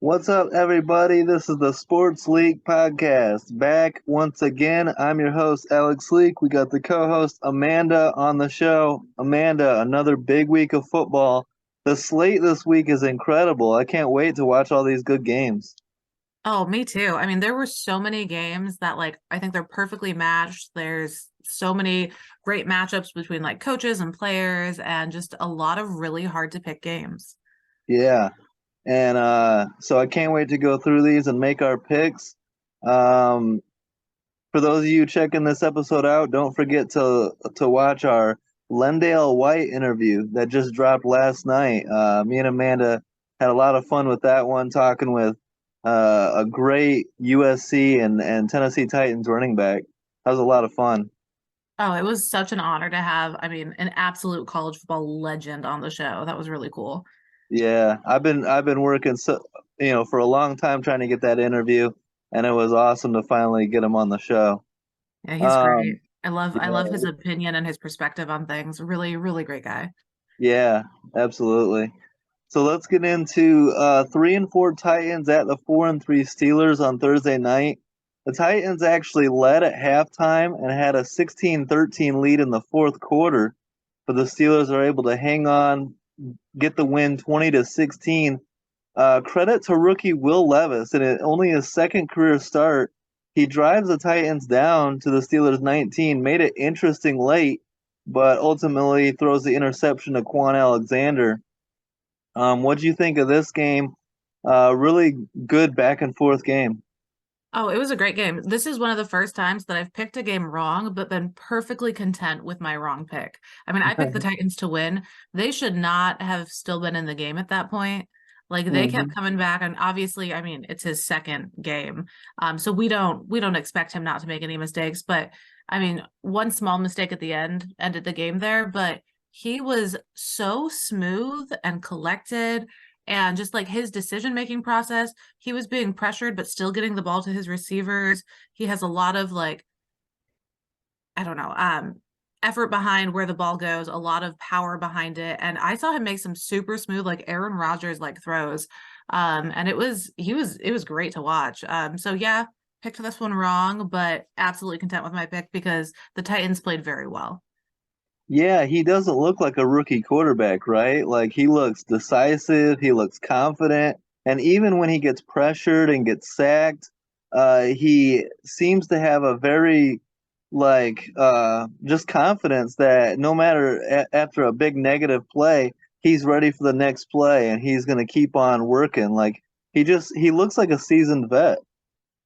What's up, everybody? This is the Sports League podcast. Back once again. I'm your host, Alex Leak. We got the co host, Amanda, on the show. Amanda, another big week of football. The slate this week is incredible. I can't wait to watch all these good games. Oh, me too. I mean, there were so many games that I think they're perfectly matched. There's so many great matchups between coaches and players and just a lot of really hard to pick games. Yeah. And so I can't wait to go through these and make our picks. Um, for those of you checking this episode out, don't forget to watch our Lendale White interview that just dropped last night. Me and Amanda had a lot of fun with that one, talking with a great USC and Tennessee Titans running back. That was a lot of fun. Oh, it was such an honor to have, I mean, an absolute college football legend on the show. That was really cool. Yeah, I've been working for a long time trying to get that interview, and it was awesome to finally get him on the show. Yeah, he's Um, great. I love his yeah, opinion and his perspective on things. Really, really great guy. yeah, absolutely. So let's get into 3-4 Titans at the 4-3 Steelers on Thursday night. The Titans actually led at halftime and had a 16-13 lead in the fourth quarter, but the Steelers are able to hang on, get the win 20-16. Credit to rookie Will Levis, and it only his second career start. He drives the Titans down to the Steelers 19, made it interesting late, but ultimately throws the interception to Quan Alexander. What do you think of this game? Really good back and forth game. Oh, it was a great game. This is one of the first times that I've picked a game wrong, but been perfectly content with my wrong pick. I mean, I picked the Titans to win. They should not have still been in the game at that point. Like they kept Hmm. coming back, and obviously, I mean, it's his second game. So we don't expect him not to make any mistakes. But I mean, one small mistake at the end ended the game there, but he was so smooth and collected and just like his decision making process, he was being pressured but still getting the ball to his receivers. He has a lot of I don't know, effort behind where the ball goes, a lot of power behind it. And I saw him make some super smooth like Aaron Rodgers like throws. And it was great to watch. So yeah, picked this one wrong, but absolutely content with my pick because the Titans played very well. Yeah, he doesn't look like a rookie quarterback, right? Like he looks decisive, he looks confident, and even when he gets pressured and gets sacked, he seems to have a very just confidence that no matter after a big negative play, he's ready for the next play and he's going to keep on working. Like he looks like a seasoned vet.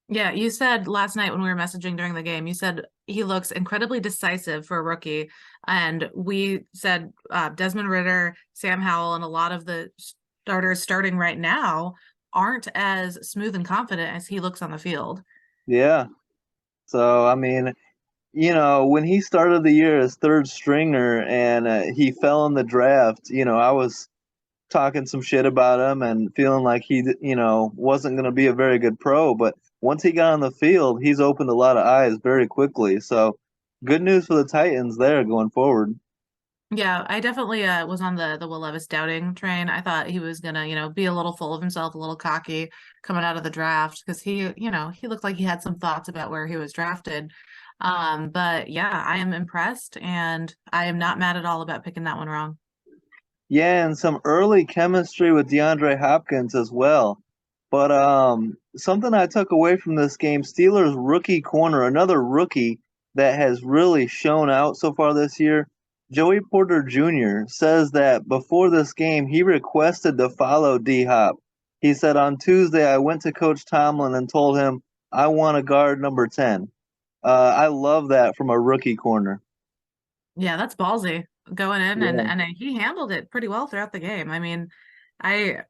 Yeah, you said last night when we were messaging during the game, you said he looks incredibly decisive for a rookie. And we said Desmond Ridder, Sam Howell, and a lot of the starters starting right now aren't as smooth and confident as he looks on the field. Yeah. So I mean, when he started the year as third stringer and he fell in the draft, I was talking some shit about him and feeling like he wasn't going to be a very good pro. But once he got on the field, he's opened a lot of eyes very quickly. So good news for the Titans there going forward. Yeah, I definitely was on the Will Levis doubting train. I thought he was gonna, be a little full of himself, a little cocky coming out of the draft because he looked like he had some thoughts about where he was drafted. But yeah, I am impressed and I am not mad at all about picking that one wrong. Yeah, and some early chemistry with DeAndre Hopkins as well. But something I took away from this game, Steelers rookie corner, another rookie that has really shown out so far this year, Joey Porter Jr. says that before this game, he requested to follow D Hop. He said on Tuesday, I went to Coach Tomlin and told him I want to guard number 10. I love that from a rookie corner. Yeah, that's ballsy going in and Yeah. and he handled it pretty well throughout the game. I mean, I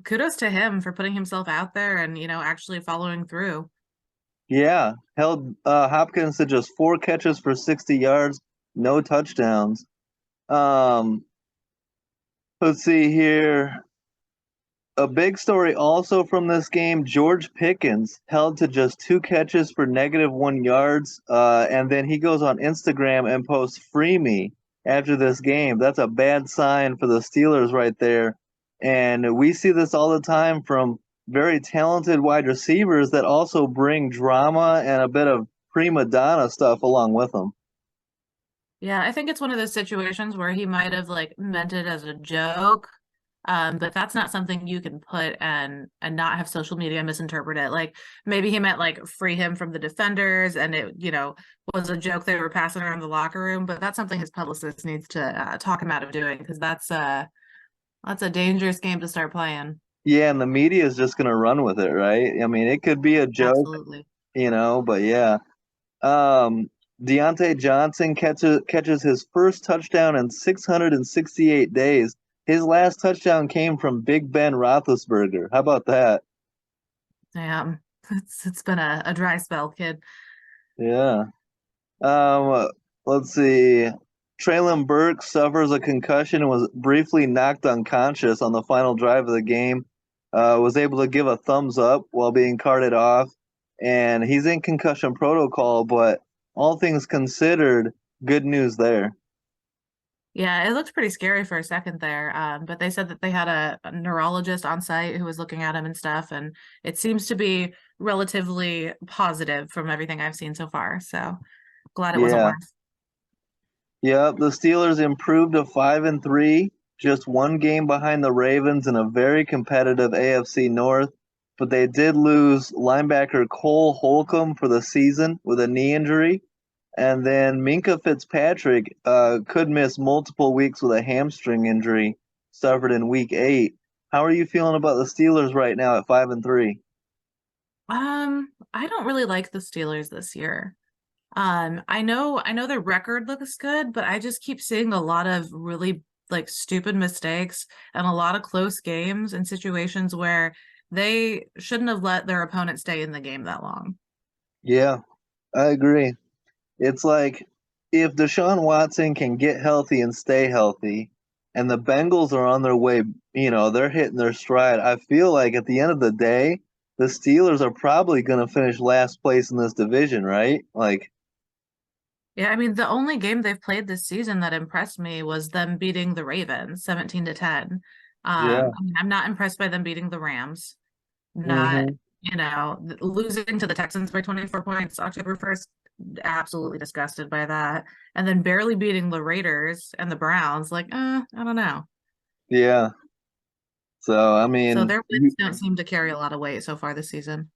kudos to him for putting himself out there and actually following through. Yeah, held Hopkins to just 4 catches for 60 yards, no touchdowns. Um, let's see here. A big story also from this game, George Pickens held to just 2 catches for -1 yards. And then he goes on Instagram and posts free me after this game. That's a bad sign for the Steelers right there. And we see this all the time from very talented wide receivers that also bring drama and a bit of prima donna stuff along with them. Yeah, I think it's one of those situations where he might have like meant it as a joke. But that's not something you can put and not have social media misinterpret it. Like maybe he meant like free him from the defenders and it, was a joke they were passing around the locker room, but that's something his publicist needs to talk him out of doing because that's a dangerous game to start playing. Yeah, and the media is just gonna run with it, right? I mean, it could be a joke, Absolutely. but yeah. Um, Deontay Johnson catches his first touchdown in 668 days. His last touchdown came from Big Ben Roethlisberger. How about that? Damn. It's been a dry spell, kid. Yeah. Um, let's see. Traylon Burks suffers a concussion and was briefly knocked unconscious on the final drive of the game. Was able to give a thumbs up while being carted off, and he's in concussion protocol. But all things considered, good news there. Yeah, it looked pretty scary for a second there. But they said that they had a neurologist on site who was looking at him and stuff, and it seems to be relatively positive from everything I've seen so far. So glad it wasn't Yeah, worse. yeah. The Steelers improved to 5-3, just one game behind the Ravens in a very competitive AFC North. But they did lose linebacker Cole Holcomb for the season with a knee injury. And then Minka Fitzpatrick could miss multiple weeks with a hamstring injury suffered in week 8. How are you feeling about the Steelers right now at 5-3? I don't really like the Steelers this year. I know their record looks good, but I just keep seeing a lot of really like stupid mistakes and a lot of close games and situations where they shouldn't have let their opponent stay in the game that long. Yeah, I agree. It's like if Deshaun Watson can get healthy and stay healthy, and the Bengals are on their way, they're hitting their stride. I feel like at the end of the day, the Steelers are probably going to finish last place in this division, right? Like, Yeah, I mean, the only game they've played this season that impressed me was them beating the Ravens 17-10. yeah. I mean, I'm not impressed by them beating the Rams. Not, Hmm. losing to the Texans by 24 points October 1st, absolutely disgusted by that. And then barely beating the Raiders and the Browns, like, I don't know. Yeah. So, I So mean, their wins don't seem to carry a lot of weight so far this season.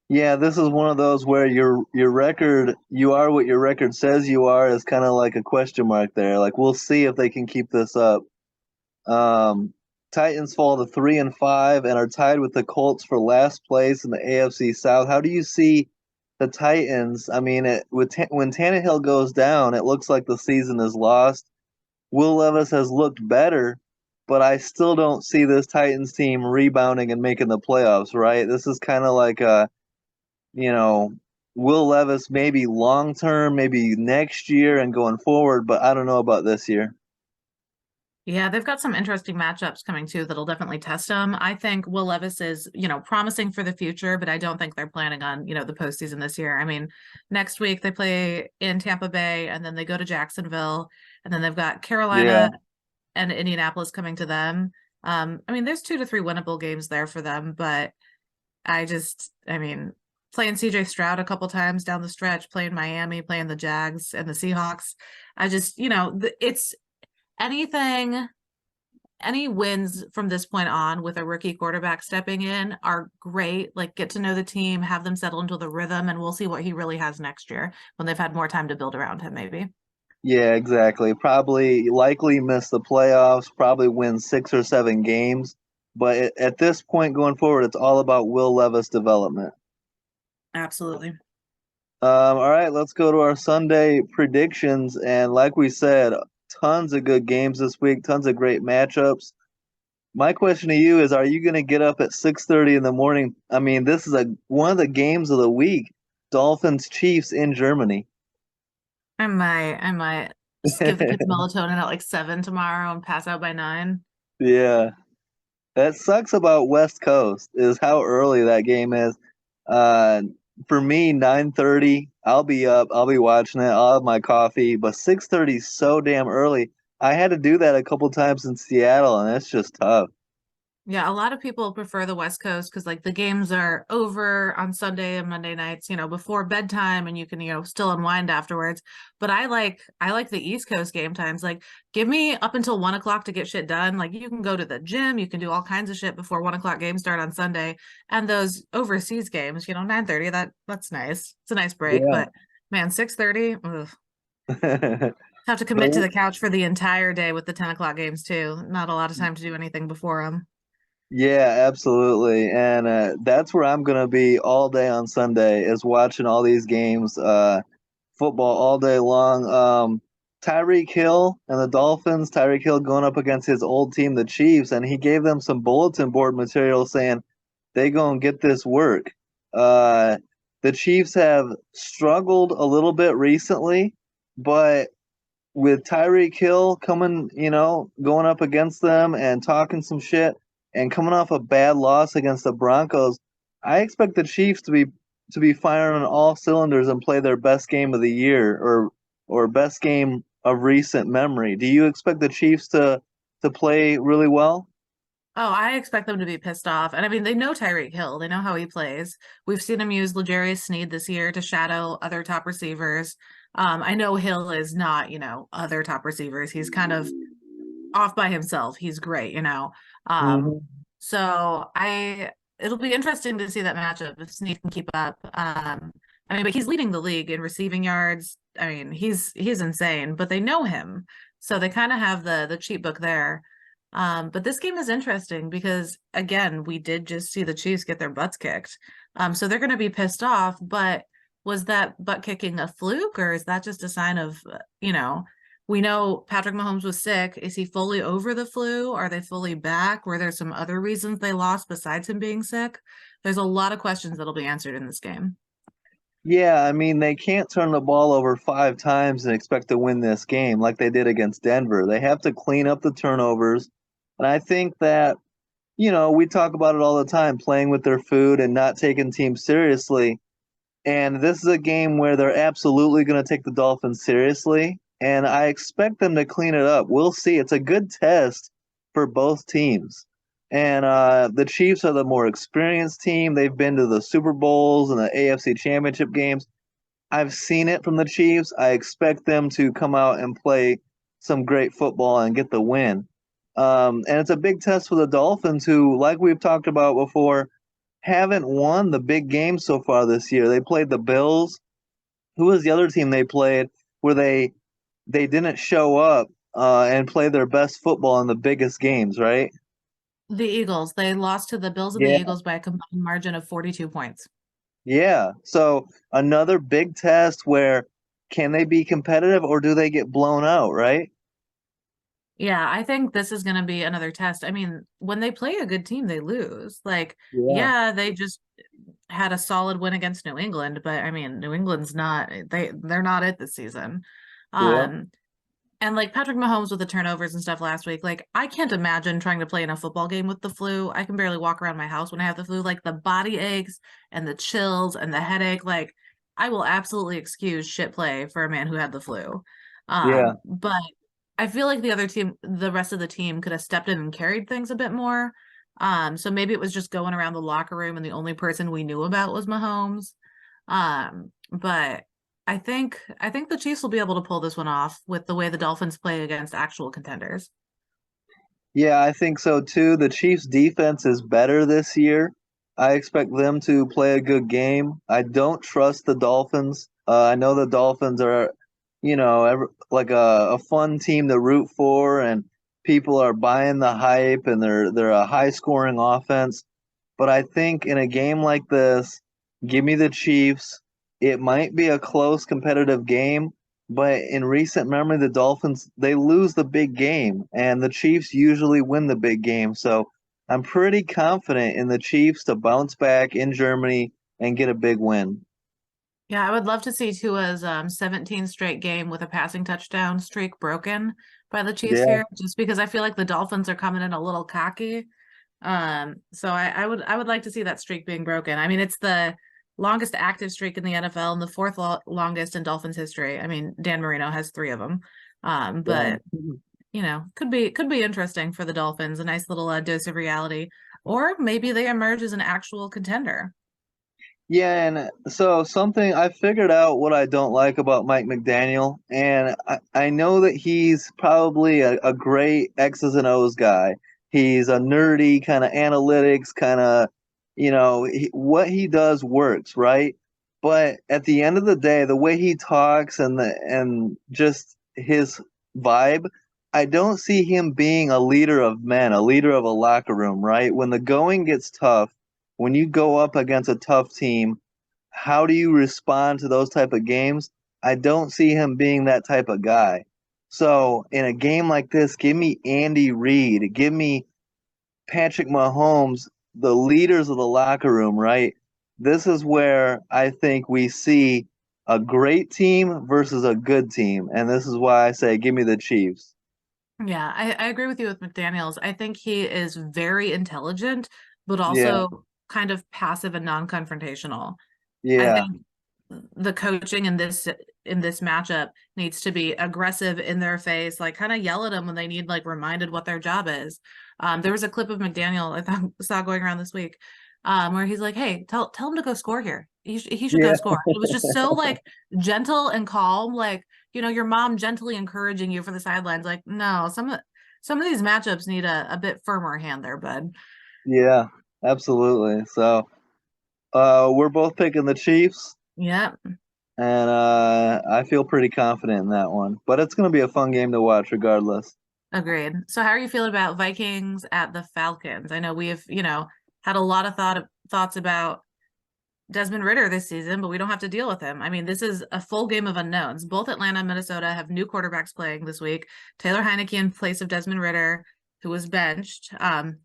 yeah, this is one of those where your record, you are what your record says you are, is kind of like a question mark there. Like we'll see if they can keep this up. Um, Titans fall to 3-5 and are tied with the Colts for last place in the AFC South. How do you see the Titans? I mean, when Tannehill goes down, it looks like the season is lost. Will Levis has looked better, but I still don't see this Titans team rebounding and making the playoffs, right? This is kind of like you know, Will Levis maybe long term, maybe next year and going forward, but I don't know about this year. Yeah, they've got some interesting matchups coming too that'll definitely test them. I think Will Levis is, promising for the future, but I don't think they're planning on, the postseason this year. I mean, next week they play in Tampa Bay and then they go to Jacksonville and then they've got Yeah, Carolina and Indianapolis coming to them. I mean, there's 2 to 3 winnable games there for them, but I mean, playing CJ Stroud a couple times down the stretch, playing Miami, playing the Jags and the Seahawks. I just, it's anything, any wins from this point on with a rookie quarterback stepping in are great. Like, get to know the team, have them settle into the rhythm, and we'll see what he really has next year when they've had more time to build around him, maybe. yeah, exactly. Probably likely miss the playoffs, probably win 6 or 7 games. But at this point going forward, it's all about Will Levis development. Absolutely. All right, let's go to our Sunday predictions. And like we said, tons of good games this week, tons of great matchups. My question to you is: are you going to get up at 6:30 in the morning? I mean, this is one of the games of the week. Dolphins Chiefs in Germany. I might just give the kids melatonin at like 7 tomorrow and pass out by 9. Yeah, that sucks about West Coast is how early that game is. Uh, for me, 9:30, I'll be up, I'll be watching it, I'll have my coffee, but 6:30 is so damn early. I had to do that a couple times in Seattle, and it's just tough. Yeah, a lot of people prefer the West Coast because like the games are over on Sunday and Monday nights, before bedtime and you can, still unwind afterwards. But I like the East Coast game times. Like give me up until 1 o'clock to get shit done. Like you can go to the gym, you can do all kinds of shit before 1 o'clock games start on Sunday. And those overseas games, 9:30, that's nice. It's a nice break, Yeah. but man, 6:30, have to commit to the couch for the entire day with the 10 o'clock games too. Not a lot of time to do anything before them. Yeah, absolutely. And that's where I'm going to be all day on Sunday is watching all these games, football all day long. Tyreek Hill and the Dolphins, Tyreek Hill going up against his old team, the Chiefs, and he gave them some bulletin board material saying they going to get this work. Uh, the Chiefs have struggled a little bit recently, but with Tyreek Hill coming, going up against them and talking some shit and coming off a bad loss against the Broncos, I expect the Chiefs to be firing on all cylinders and play their best game of the year or best game of recent memory. Do you expect the Chiefs to play really well? Oh, I expect them to be pissed off. And I mean, they know Tyreek Hill. They know how he plays. We've seen him use L'Jarius Sneed this year to shadow other top receivers. I know Hill is not, other top receivers. He's kind of off by himself. He's great. Um, Hmm. so it'll be interesting to see that matchup if Sneed can keep up. I mean, but he's leading the league in receiving yards. I mean, he's insane, but they know him. So they kind of have the cheat book there. But this game is interesting because again, we did just see the Chiefs get their butts kicked. So they're going to be pissed off, but was that butt kicking a fluke or is that just a sign of, we know Patrick Mahomes was sick. Is he fully over the flu? Are they fully back? Were there some other reasons they lost besides him being sick? There's a lot of questions that'll be answered in this game. Yeah, I mean, they can't turn the ball over 5 times and expect to win this game like they did against Denver. They have to clean up the turnovers. And I think that, we talk about it all the time, playing with their food and not taking teams seriously. And this is a game where they're absolutely going to take the Dolphins seriously. And I expect them to clean it up. We'll see. It's a good test for both teams. And the Chiefs are the more experienced team. They've been to the Super Bowls and the AFC Championship games. I've seen it from the Chiefs. I expect them to come out and play some great football and get the win. And it's a big test for the Dolphins, who, like we've talked about before, haven't won the big game so far this year. They played the Bills. Who was the other team they played where they didn't show up and play their best football in the biggest games, right? The Eagles, they lost to the Bills and the Yeah. Eagles by a combined margin of 42 points. Yeah. So another big test where can they be competitive or do they get blown out, right? Yeah, I think this is going to be another test. I mean, when they play a good team, they lose. Like, Yeah. yeah, they just had a solid win against New England, but I mean, New England's not they're not it this season. Yeah. Um, and like Patrick Mahomes with the turnovers and stuff last week, like I can't imagine trying to play in a football game with the flu. I can barely walk around my house when I have the flu. Like the body aches and the chills and the headache, like I will absolutely excuse shit play for a man who had the flu. Yeah. But I feel like the rest of the team could have stepped in and carried things a bit more. So maybe it was just going around the locker room and the only person we knew about was Mahomes. But I think the Chiefs will be able to pull this one off with the way the Dolphins play against actual contenders. Yeah, I think so too. The Chiefs defense is better this year. I expect them to play a good game. I don't trust the Dolphins. I know the Dolphins are, like a fun team to root for, and people are buying the hype, and they're a high scoring offense. But I think in a game like this, give me the Chiefs. It might be a close competitive game, but in recent memory, the Dolphins, they lose the big game, and the Chiefs usually win the big game. So I'm pretty confident in the Chiefs to bounce back in Germany and get a big win. Yeah, I would love to see Tua's 17 straight game with a passing touchdown streak broken by the Chiefs Yeah, here, just because I feel like the Dolphins are coming in a little cocky. So I would like to see that streak being broken. I mean, it's the longest active streak in the NFL and the fourth longest in Dolphins history. I mean, Dan Marino has three of them. yeah. But could be interesting for the Dolphins, a nice little dose of reality, or maybe they emerge as an actual contender. Yeah, and so something I figured out what I don't like about Mike McDaniel, and I know that he's probably a great X's and O's guy. He's a nerdy kind of analytics kind of, what he does works, right? But at the end of the day, the way he talks and just his vibe, I don't see him being a leader of men, a leader of a locker room, right? When the going gets tough, when you go up against a tough team, how do you respond to those type of games? I don't see him being that type of guy. So in a game like this, give me Andy Reid, give me Patrick Mahomes, the leaders of the locker room, right? This is where I think we see a great team versus a good team. And this is why I say give me the Chiefs. Yeah, I agree with you with McDaniels. I think he is very intelligent, but Yeah, also kind of passive and non-confrontational. I yeah, think the coaching in this matchup needs to be aggressive in their face, like kind of yell at them when they need like reminded what their job is. There was a clip of McDaniel I thought saw going around this week, where he's like, "Hey, tell him to go score here. He should go yeah. score." It was just so like gentle and calm, like your mom gently encouraging you for the sidelines. Like, no, some of these matchups need a bit firmer hand there, bud. Yeah, absolutely. So we're both picking the Chiefs. Yeah. And I feel pretty confident in that one. But it's going to be a fun game to watch regardless. Agreed. So how are you feeling about Vikings at the Falcons? I know we have, had a lot of thoughts about Desmond Ritter this season, but we don't have to deal with him. I mean, this is a full game of unknowns. Both Atlanta and Minnesota have new quarterbacks playing this week. Taylor Heineke in place of Desmond Ritter, who was benched,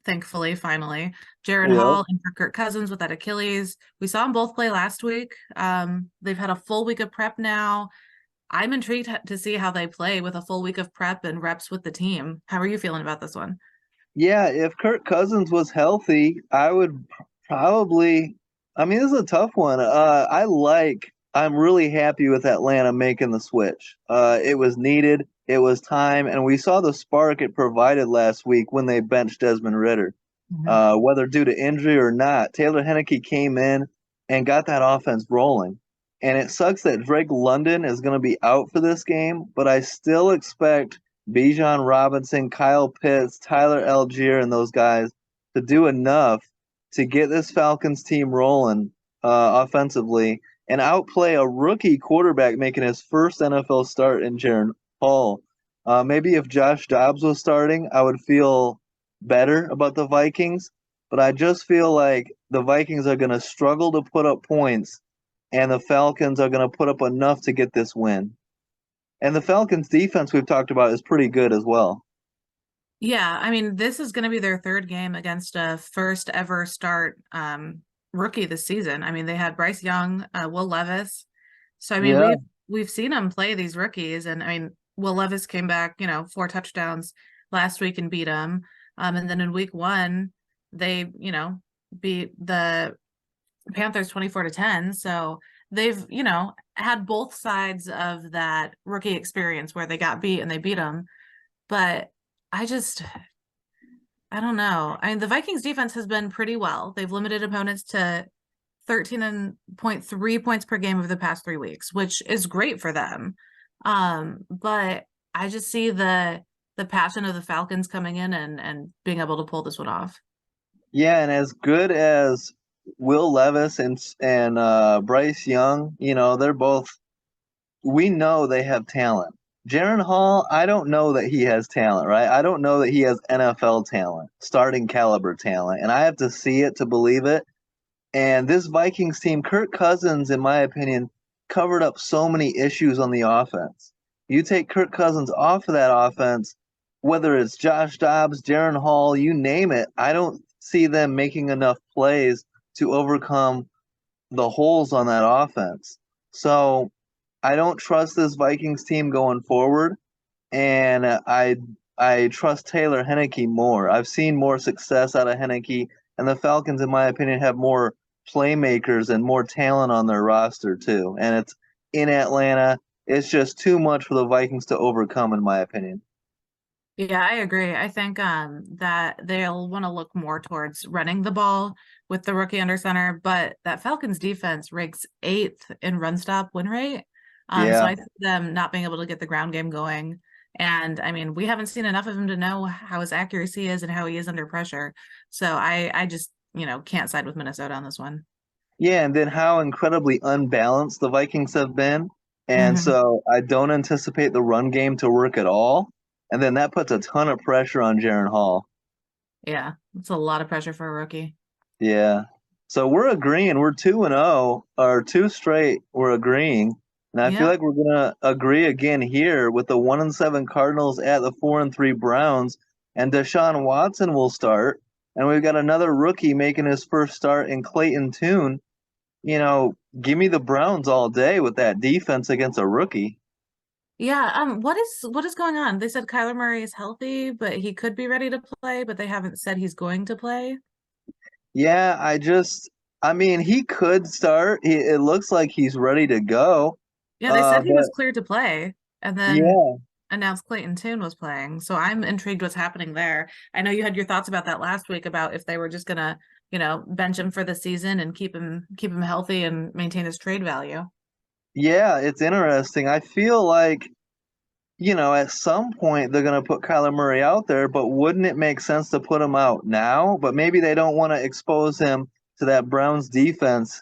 thankfully, finally. Jaron Yep. Hall and for Kirk Cousins with that Achilles. We saw them both play last week. They've had a full week of prep now. I'm intrigued to see how they play with a full week of prep and reps with the team. How are you feeling about this one? Yeah, if Kirk Cousins was healthy, I would probably. I mean, this is a tough one. I'm really happy with Atlanta making the switch. It was needed, it was time, and we saw the spark it provided last week when they benched Desmond Ritter. Mhm. Whether due to injury or not, Taylor Heineke came in and got that offense rolling. And it sucks that Drake London is going to be out for this game, but I still expect Bijan Robinson, Kyle Pitts, Tyler Algier, and those guys to do enough to get this Falcons team rolling offensively and outplay a rookie quarterback making his first NFL start in Jaron Hall. Maybe if Josh Dobbs was starting, I would feel better about the Vikings, but I just feel like the Vikings are going to struggle to put up points, and the Falcons are going to put up enough to get this win. And the Falcons' defense we've talked about is pretty good as well. Yeah, I mean, this is going to be their third game against a first ever start rookie this season. I mean, they had Bryce Young, Will Levis. So I mean, Yeah, we've seen them play these rookies, and I mean, Will Levis came back, 4 touchdowns last week and beat them. And then in week one, they, beat the Panthers 24-10. So they've, had both sides of that rookie experience where they got beat and they beat them. But I just, I don't know. I mean, the Vikings defense has been pretty well. They've limited opponents to 13.3 points per game over the past 3 weeks, which is great for them. But I just see the passion of the Falcons coming in and being able to pull this one off. yeah, and as good as Will Levis and Bryce Young, they're both. We know they have talent. Jaron Hall, I don't know that he has talent, right? I don't know that he has NFL talent, starting caliber talent, and I have to see it to believe it. And this Vikings team, Kirk Cousins, in my opinion, covered up so many issues on the offense. You take Kirk Cousins off of that offense, whether it's Josh Dobbs, Jaron Hall, you name it, I don't see them making enough plays to overcome the holes on that offense. So I don't trust this Vikings team going forward, and I trust Taylor Heineke more. I've seen more success out of Heineke, and the Falcons, in my opinion, have more playmakers and more talent on their roster too. And it's in Atlanta. It's just too much for the Vikings to overcome, in my opinion. Yeah, I agree. I think that they'll want to look more towards running the ball with the rookie under center, but that Falcons defense ranks eighth in run stop win rate. So Yeah. I see them not being able to get the ground game going. And I mean, we haven't seen enough of him to know how his accuracy is and how he is under pressure. So I just, can't side with Minnesota on this one. Yeah, and then how incredibly unbalanced the Vikings have been. And Hmm. so I don't anticipate the run game to work at all. And then that puts a ton of pressure on Jaron Hall. Yeah, it's a lot of pressure for a rookie. Yeah. So we're agreeing. We're 2-0, or two straight. We're agreeing. And I feel Yep. like we're gonna agree again here with the 1-7 Cardinals at the 4-3 Browns. And Deshaun Watson will start. And we've got another rookie making his first start in Clayton Tune. Give me the Browns all day with that defense against a rookie. Yeah, what is going on? They said Kyler Murray is healthy, but he could be ready to play, but they haven't said he's going to play. Yeah, I mean, he could start. It looks like he's ready to go. Yeah, they said he But was cleared to play and then yeah, announced Clayton Tune was playing. So I'm intrigued what's happening there. I know you had your thoughts about that last week about if they were just gonna, bench him for the season and keep him healthy and maintain his trade value. yeah, it's interesting. I feel like, at some point they're going to put Kyler Murray out there, but wouldn't it make sense to put him out now? But maybe they don't want to expose him to that Browns defense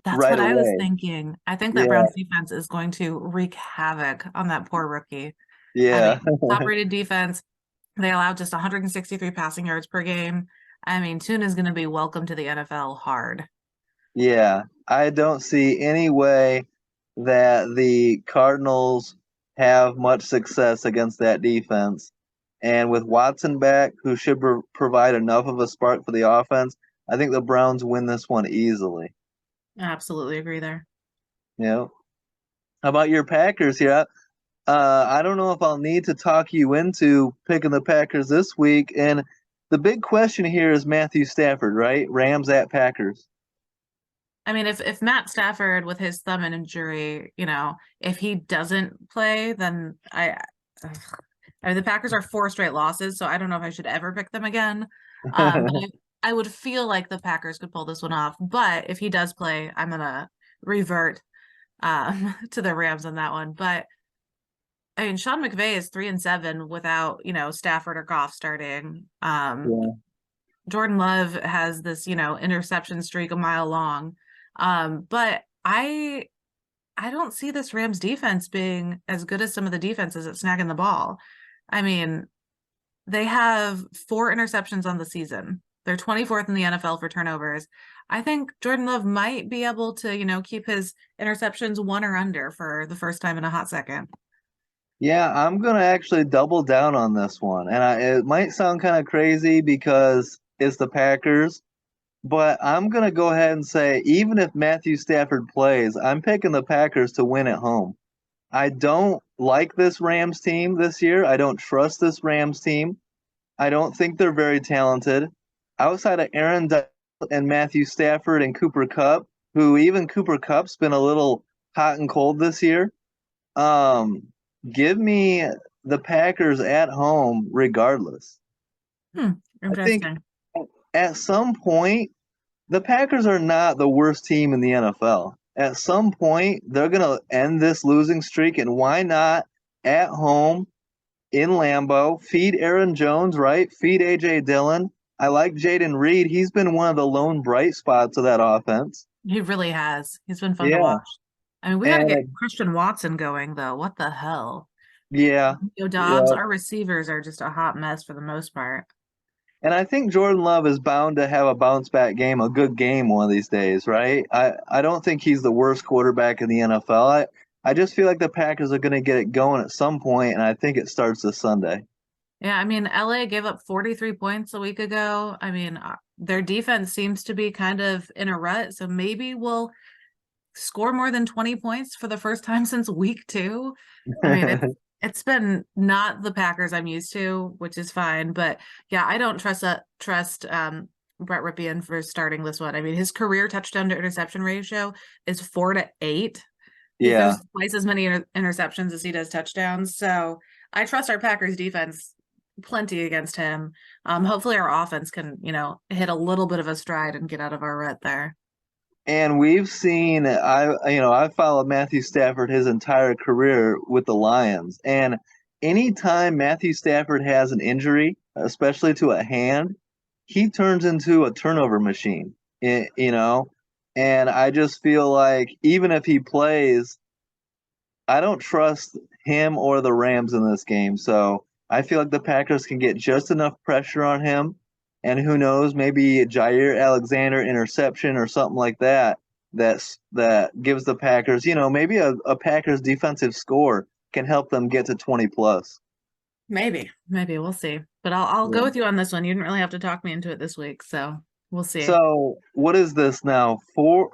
That's right what I was away. thinking. I think that Yeah, Browns defense is going to wreak havoc on that poor rookie. I yeah, mean, top rated defense. They allowed just 163 passing yards per game. I mean, Tune is going to be welcome to the NFL hard. yeah. I don't see any way that the Cardinals have much success against that defense. And with Watson back, who should provide enough of a spark for the offense, I think the Browns win this one easily. Absolutely agree there. How about your Packers here? I don't know if I'll need to talk you into picking the Packers this week. And the big question here is Matthew Stafford, right? Rams at Packers. I mean, if Matt Stafford with his thumb injury, if he doesn't play, then ugh. I mean, the Packers are four straight losses, so I don't know if I should ever pick them again. But I would feel like the Packers could pull this one off. But if he does play, I'm gonna revert to the Rams on that one. But I mean, Sean McVay is 3-7 without, Stafford or Goff starting. Yeah. Jordan Love has this, interception streak a mile long. But I don't see this Rams defense being as good as some of the defenses at snagging the ball. I mean, they have four interceptions on the season. They're 24th in the NFL for turnovers. I think Jordan Love might be able to, keep his interceptions one or under for the first time in a hot second. Yeah, I'm gonna actually double down on this one, and it might sound kind of crazy because it's the Packers, but I'm gonna go ahead and say even if Matthew Stafford plays, I'm picking the Packers to win at home. I don't like this Rams team this year. I don't trust this Rams team. I don't think they're very talented. Outside of Aaron Donald and Matthew Stafford and Cooper Kupp, who even Cooper Kupp's been a little hot and cold this year. Um, Give me the Packers at home regardless. Hmm, I think interesting. at some point the Packers are not the worst team in the NFL. At some point they're gonna end this losing streak, and why not at home in Lambeau feed Aaron Jones, right? Feed AJ Dillon. I like Jaden Reed. He's been one of the lone bright spots of that offense. He really has. He's been fun to Yeah, watch. I mean, we got to get and Christian Watson going, though. What the hell? yeah, Dobbs, yeah. our receivers are just a hot mess for the most part. And I think Jordan Love is bound to have a bounce back game, a good game one of these days, right? I don't think he's the worst quarterback in the NFL. I just feel like the Packers are going to get it going at some point, and I think it starts this Sunday. Yeah, I mean, LA gave up 43 points a week ago. I mean, their defense seems to be kind of in a rut, so maybe we'll score more than 20 points for the first time since week two. I mean, it's been not the Packers I'm used to, which is fine, but yeah, I don't trust Brett Ripien for starting this one. I mean, his career touchdown to interception ratio is 4-8. He Yeah. throws twice as many interceptions as he does touchdowns. So I trust our Packers defense plenty against him. Hopefully our offense can, hit a little bit of a stride and get out of our rut there. And we've seen, I've followed Matthew Stafford his entire career with the Lions. And anytime Matthew Stafford has an injury, especially to a hand, he turns into a turnover machine, you know? And I just feel like even if he plays, I don't trust him or the Rams in this game. So I feel like the Packers can get just enough pressure on him. And who knows, maybe Jair Alexander interception or something like that that gives the Packers, maybe a Packers defensive score can help them get to 20 plus. Maybe we'll see. But I'll go Yeah. with you on this one. You didn't really have to talk me into it this week, so we'll see. So what is this now? Four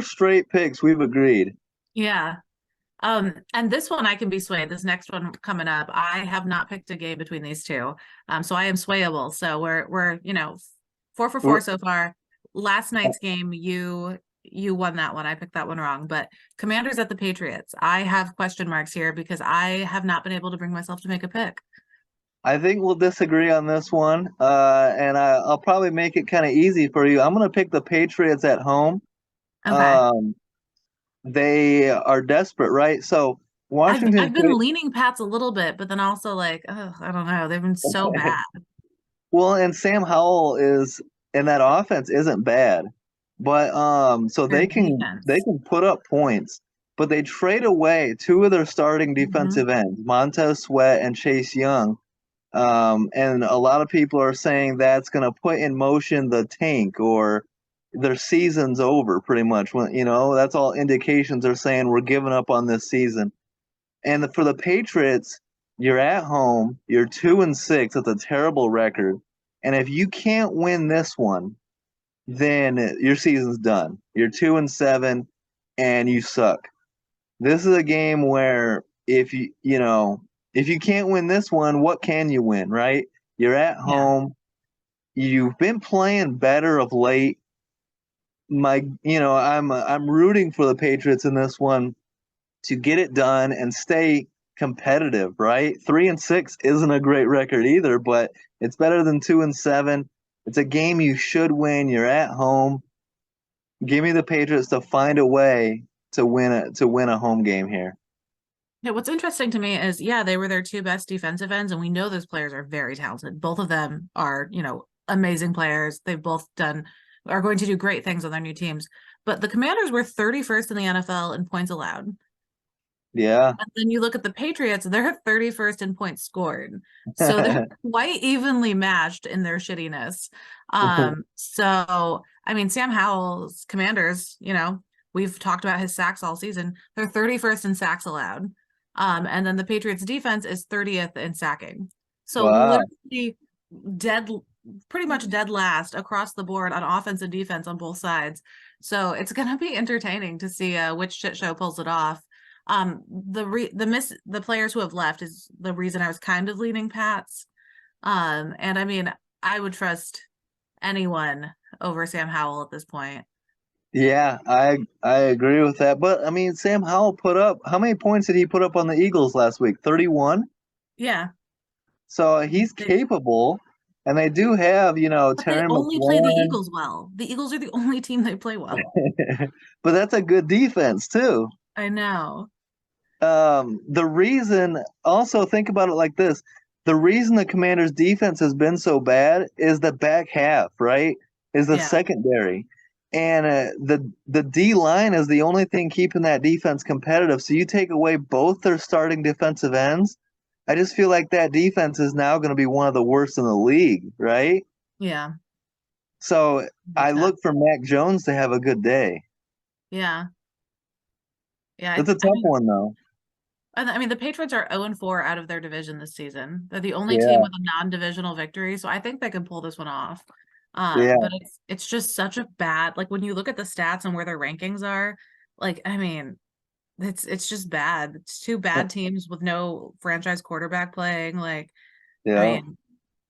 straight picks we've agreed. Yeah. And this one I can be swayed. This next one coming up, I have not picked a game between these two. So I am swayable. So we're 4 for 4 so far. Last night's game, you won that one. I picked that one wrong. But Commanders at the Patriots, I have question marks here because I have not been able to bring myself to make a pick. I think we'll disagree on this one, and I'll probably make it kind of easy for you. I'm going to pick the Patriots at home. Okay. They are desperate, right? So I've Washington, been leaning Pats a little bit, but then also like, oh, I don't know. They've been so bad. well, and Sam Howell is in that offense isn't bad, but so Their they defense. can put up points, but they trade away two of their starting Mhm. defensive ends, Montez Sweat and Chase Young. And a lot of people are saying that's going to put in motion the tank or their season's over pretty much. When that's all indications are saying we're giving up on this season. And for the Patriots, you're at home, you're 2-6. That's a terrible record. And if you can't win this one, then your season's done. You're 2-7 and you suck. This is a game where if you can't win this one, what can you win, right? You're at Yeah. home. You've been playing better of late. I'm rooting for the Patriots in this one to get it done and stay competitive, right? 3-6 isn't a great record either, but it's better than 2-7. It's a game you should win. You're at home. Give me the Patriots to find a way to win a home game here. Yeah, what's interesting to me is, yeah, they were their two best defensive ends, and we know those players are very talented. Both of them are, amazing players. They've both are going to do great things on their new teams. But the Commanders were 31st in the NFL in points allowed. Yeah. And then you look at the Patriots, they're 31st in points scored. So they're quite evenly matched in their shittiness. So I mean, Sam Howell's Commanders, we've talked about his sacks all season. They're 31st in sacks allowed. And then the Patriots defense is 30th in sacking. So Wow. literally pretty much dead last across the board on offense and defense on both sides. So it's going to be entertaining to see which shit show pulls it off. The players who have left is the reason I was kind of leaning Pats. And I mean, I would trust anyone over Sam Howell at this point. Yeah, I agree with that. But I mean, Sam Howell put up how many points did he put up on the Eagles last week? 31. Yeah. So he's capable, and they do have But they Terry only play the McLaurin, Eagles well. The Eagles are the only team they play well. but that's a good defense too. I know. The reason, also think about it like this: the reason the Commanders' defense has been so bad is the back half, right? Is the Yeah. secondary, and the D line is the only thing keeping that defense competitive. So you take away both their starting defensive ends, I just feel like that defense is now going to be one of the worst in the league, right? Yeah. So Be I tough. look for Mac Jones to have a good day. Yeah. Yeah. It's a I tough mean, one though. the Patriots are 0-4 out of their division this season. They're the only team Yeah, with a non-divisional victory, so I think they can pull this one off. yeah, But it's just such a bad, like when you look at the stats and where their rankings are, like I mean, it's just bad. It's two bad teams with no franchise quarterback playing. Like, I yeah. mean,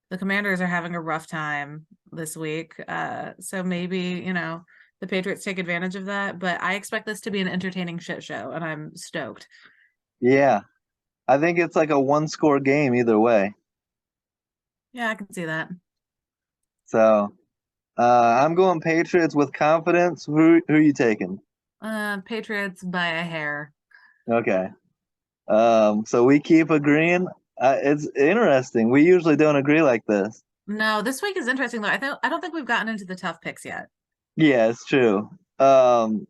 the Commanders are having a rough time this week. So maybe, the Patriots take advantage of that, but I expect this to be an entertaining shit show, and I'm stoked. Yeah, I think it's like a one score game either way. Yeah, I can see that. So I'm going Patriots with confidence. Who are you taking? Patriots by a hair. Okay. So we keep agreeing. It's interesting. We usually don't agree like this. No, this week is interesting though. I don't think we've gotten into the tough picks yet. Yeah, it's true. Um,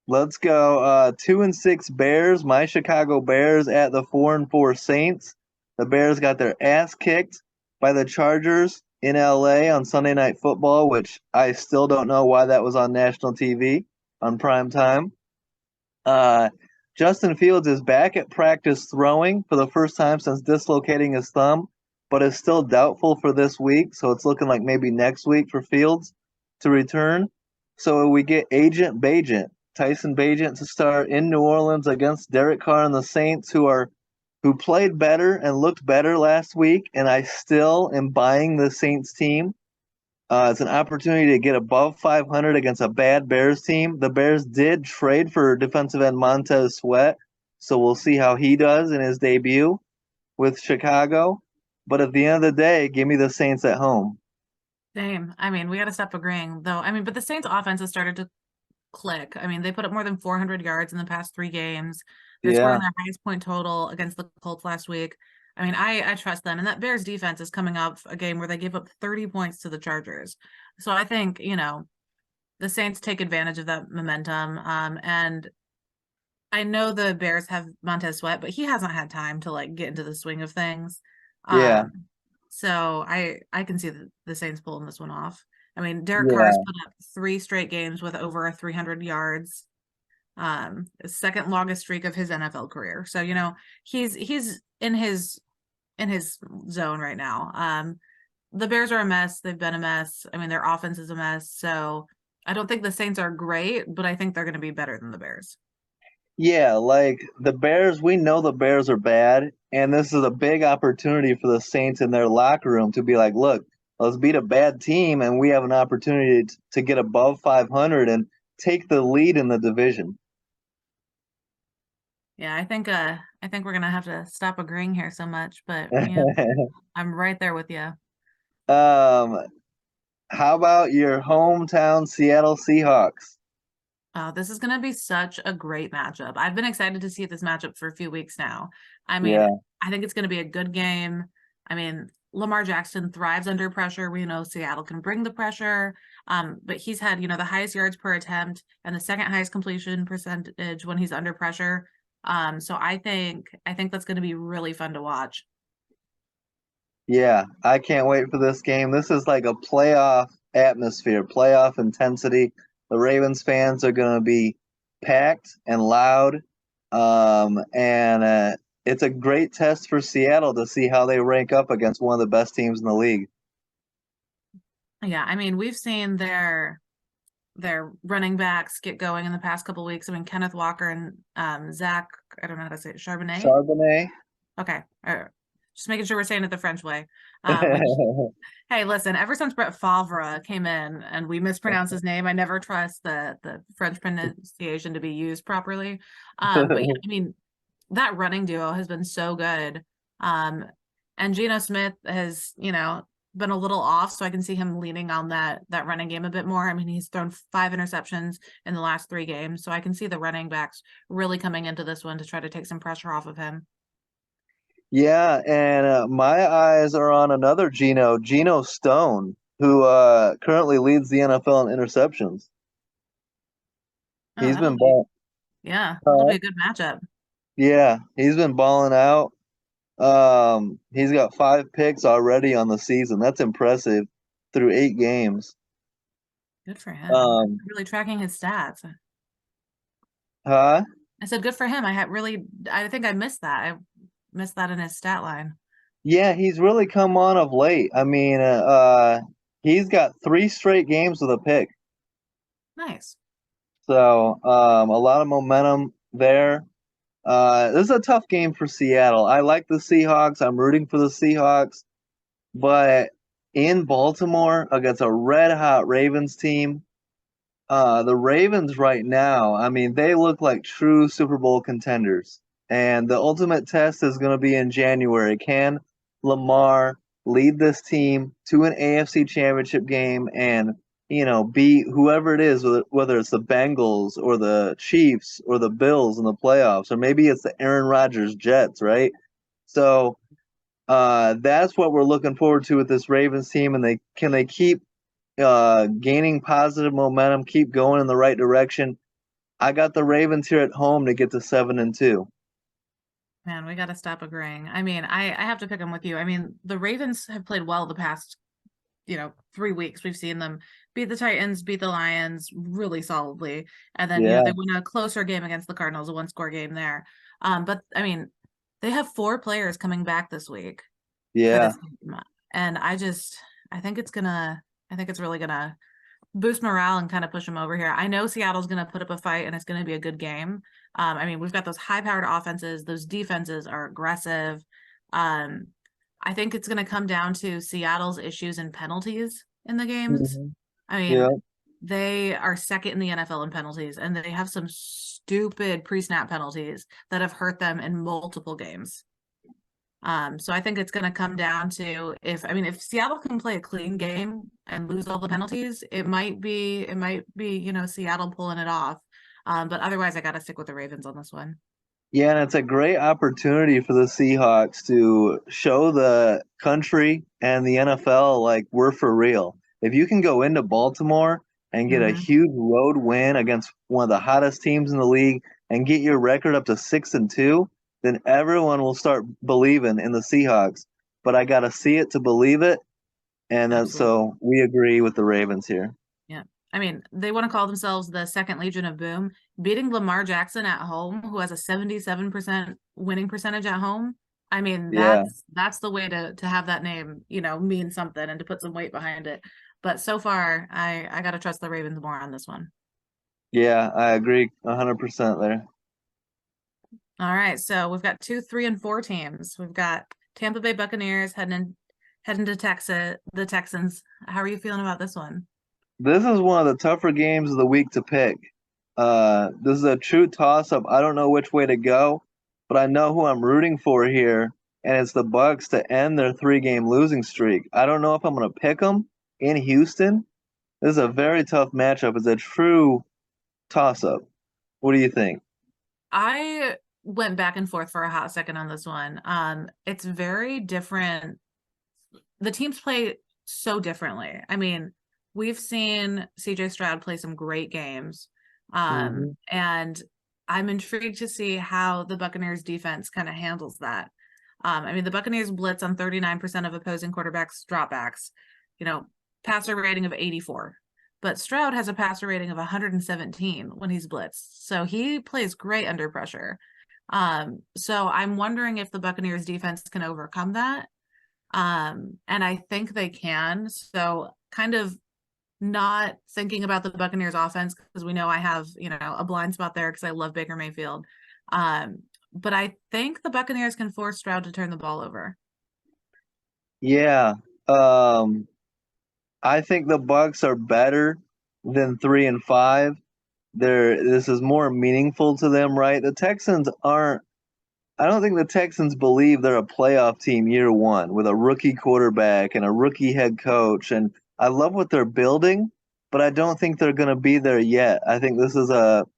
let's go 2-6 Bears. My Chicago Bears at the 4-4 Saints. The Bears got their ass kicked by the Chargers in LA on Sunday Night Football, which I still don't know why that was on national TV on prime time. Uh, Justin Fields is back at practice throwing for the first time since dislocating his thumb, but is still doubtful for this week. So it's looking like maybe next week for Fields to return. So we get Agent Bajent, Tyson Bajent, to start in New Orleans against Derek Carr and the Saints, who played better and looked better last week. And I still am buying the Saints team. It's an opportunity to get above 500 against a bad Bears team. The Bears did trade for defensive end Montez Sweat, so we'll see how he does in his debut with Chicago. But at the end of the day, give me the Saints at home. Same. I mean, we got to stop agreeing though. I mean, but the Saints offense has started to click. I mean, they put up more than 400 yards in the past 3 games. They're Yeah, scoring their highest point total against the Colts last week. I mean, I trust them. And that Bears defense is coming off a game where they gave up 30 points to the Chargers. So I think, the Saints take advantage of that momentum. And I know the Bears have Montez Sweat, but he hasn't had time to like get into the swing of things. yeah, So I can see the Saints pulling this one off. I mean, Derek Carr's yeah, put up 3 straight games with over 300 yards. Second longest streak of his NFL career. So he's in his zone right now. The Bears are a mess. They've been a mess. I mean, their offense is a mess. So I don't think the Saints are great, but I think they're going to be better than the Bears. yeah. Like the Bears, we know the Bears are bad, and this is a big opportunity for the Saints in their locker room to be like, look, let's beat a bad team, and we have an opportunity to get above 500 and take the lead in the division. Yeah, I think we're gonna have to stop agreeing here so much, but yeah, I'm right there with you. um, how about your hometown Seattle Seahawks? Oh, this is gonna be such a great matchup. I've been excited to see this matchup for a few weeks now. I mean, Yeah, I think it's gonna be a good game. I mean, Lamar Jackson thrives under pressure. We know Seattle can bring the pressure. But he's had, the highest yards per attempt and the second highest completion percentage when he's under pressure. So I think that's gonna be really fun to watch. yeah. I can't wait for this game. This is like a playoff atmosphere, playoff intensity. The Ravens fans are going to be packed and loud. And it's a great test for Seattle to see how they rank up against one of the best teams in the league. Yeah, I mean, we've seen their running backs get going in the past couple weeks. I mean, Kenneth Walker and Zach, I don't know how to say it, Charbonnet. Charbonnet. Okay. Just making sure we're saying it the French way. Which, hey, listen, ever since Brett Favre came in and we mispronounced his name, I never trust the French pronunciation to be used properly. But yeah, I mean, that running duo has been so good. And Geno Smith has, been a little off, so I can see him leaning on that running game a bit more. I mean, he's thrown 5 interceptions in the last 3 games, so I can see the running backs really coming into this one to try to take some pressure off of him. Yeah, and my eyes are on another Geno Stone, who currently leads the NFL in interceptions. Oh, He's been ball, that'll be a good matchup. yeah, he's been balling out. He's got 5 picks already on the season. That's impressive through 8 games. Good for him. Um, Really tracking his stats. huh? I said good for him. I think I missed that. I missed that in his stat line. Yeah, he's really come on of late. I mean, he's got 3 straight games with a pick. Nice. So, a lot of momentum there. This is a tough game for Seattle. I like the Seahawks. I'm rooting for the Seahawks, but in Baltimore against a red hot Ravens team, the Ravens right now, I mean, they look like true Super Bowl contenders. And the ultimate test is going to be in January. Can Lamar lead this team to an AFC championship game and, beat whoever it is, whether it's the Bengals or the Chiefs or the Bills in the playoffs, or maybe it's the Aaron Rodgers Jets, right? So that's what we're looking forward to with this Ravens team. And they keep gaining positive momentum, keep going in the right direction. I got the Ravens here at home to get to 7-2. Man, we got to stop agreeing. I mean, I have to pick them with you. I mean, the Ravens have played well the past, 3 weeks. We've seen them beat the Titans, beat the Lions really solidly. And then, Yeah, they win a closer game against the Cardinals, a one-score game there. But I mean, they have 4 players coming back this week for yeah. this game. And I think it's really gonna boost morale and kind of push them over here. I know Seattle's going to put up a fight and it's going to be a good game. I mean, we've got those high-powered offenses. Those defenses are aggressive. I think it's going to come down to Seattle's issues and penalties in the games. Mhm. I mean, Yeah. they are second in the NFL in penalties, and they have some stupid pre-snap penalties that have hurt them in multiple games. So I think it's going to come down to if Seattle can play a clean game and lose all the penalties, it might be, Seattle pulling it off. But otherwise I got to stick with the Ravens on this one. Yeah, and it's a great opportunity for the Seahawks to show the country and the NFL like we're for real. If you can go into Baltimore and get a Hmm. huge road win against one of the hottest teams in the league and get your record up to 6-2, then everyone will start believing in the Seahawks. But I gotta see it to believe it, and Absolutely. so we agree with the Ravens here. Yeah. I mean, they want to call themselves the second Legion of Boom, beating Lamar Jackson at home, who has a 77% winning percentage at home. I mean, Yeah, that's the way to have that name, mean something and to put some weight behind it. But so far, I got to trust the Ravens more on this one. yeah, I agree 100% there. All right, so we've got 2, 3, and 4 teams. We've got Tampa Bay Buccaneers heading to Texas, the Texans. How are you feeling about this one? This is one of the tougher games of the week to pick. This is a true toss up. I don't know which way to go, but I know who I'm rooting for here, and it's the Bucks to end their 3-game losing streak. I don't know if I'm going to pick them in Houston. This is a very tough matchup. It's a true toss up. What do you think? I went back and forth for a hot second on this one. It's very different. The teams play so differently. I mean, we've seen CJ Stroud play some great games. Hmm. And I'm intrigued to see how the Buccaneers defense kind of handles that. I mean, the Buccaneers blitz on 39% of opposing quarterbacks dropbacks, you know, passer rating of 84. But Stroud has a passer rating of 117 when he's blitzed. So he plays great under pressure. So I'm wondering if the Buccaneers defense can overcome that. And I think they can. So kind of not thinking about the Buccaneers offense because we know I have, a blind spot there because I love Baker Mayfield. Um, but I think the Buccaneers can force Stroud to turn the ball over. Yeah. Um, I think the Bucks are better than 3-5. This is more meaningful to them, right? The Texans aren't. I don't think the Texans believe they're a playoff team year one with a rookie quarterback and a rookie head coach. And I love what they're building, but I don't think they're going to be there yet. I think this is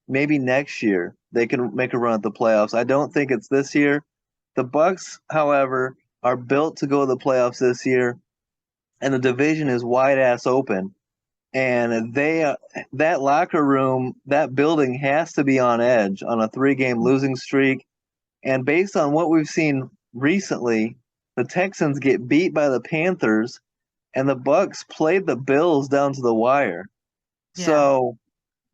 maybe next year they can make a run at the playoffs. I don't think it's this year. The Bucks, however, are built to go to the playoffs this year, and the division is wide ass open. And that locker room, that building has to be on edge on a 3-game losing streak. And based on what we've seen recently, the Texans get beat by the Panthers, and the Bucks played the Bills down to the wire. Yeah. So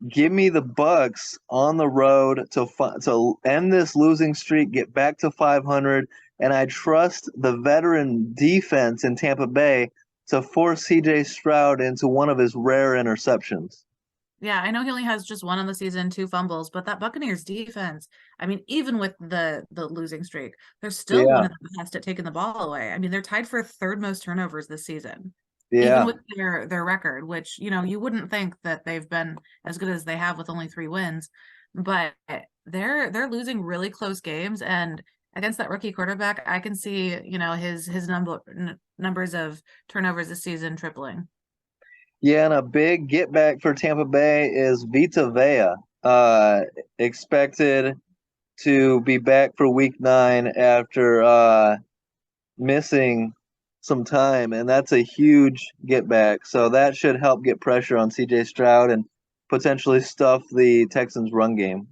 give me the Bucks on the road to end this losing streak, get back to 500, and I trust the veteran defense in Tampa Bay to force C.J. Stroud into one of his rare interceptions. Yeah, I know he only has just one on the season, 2 fumbles, but that Buccaneers defense, I mean, even with the losing streak, they're still one Yeah, of the best at taking the ball away. I mean, they're tied for third most turnovers this season, even yeah, with their record, which, you wouldn't think that they've been as good as they have with only 3 wins, but they're losing really close games, and against that rookie quarterback, I can see, you know, his numbers of turnovers this season tripling. Yeah, and a big get back for Tampa Bay is Vita Vea. Expected to be back for week 9 after missing some time, and that's a huge get back. So that should help get pressure on CJ Stroud and potentially stuff the Texans' run game.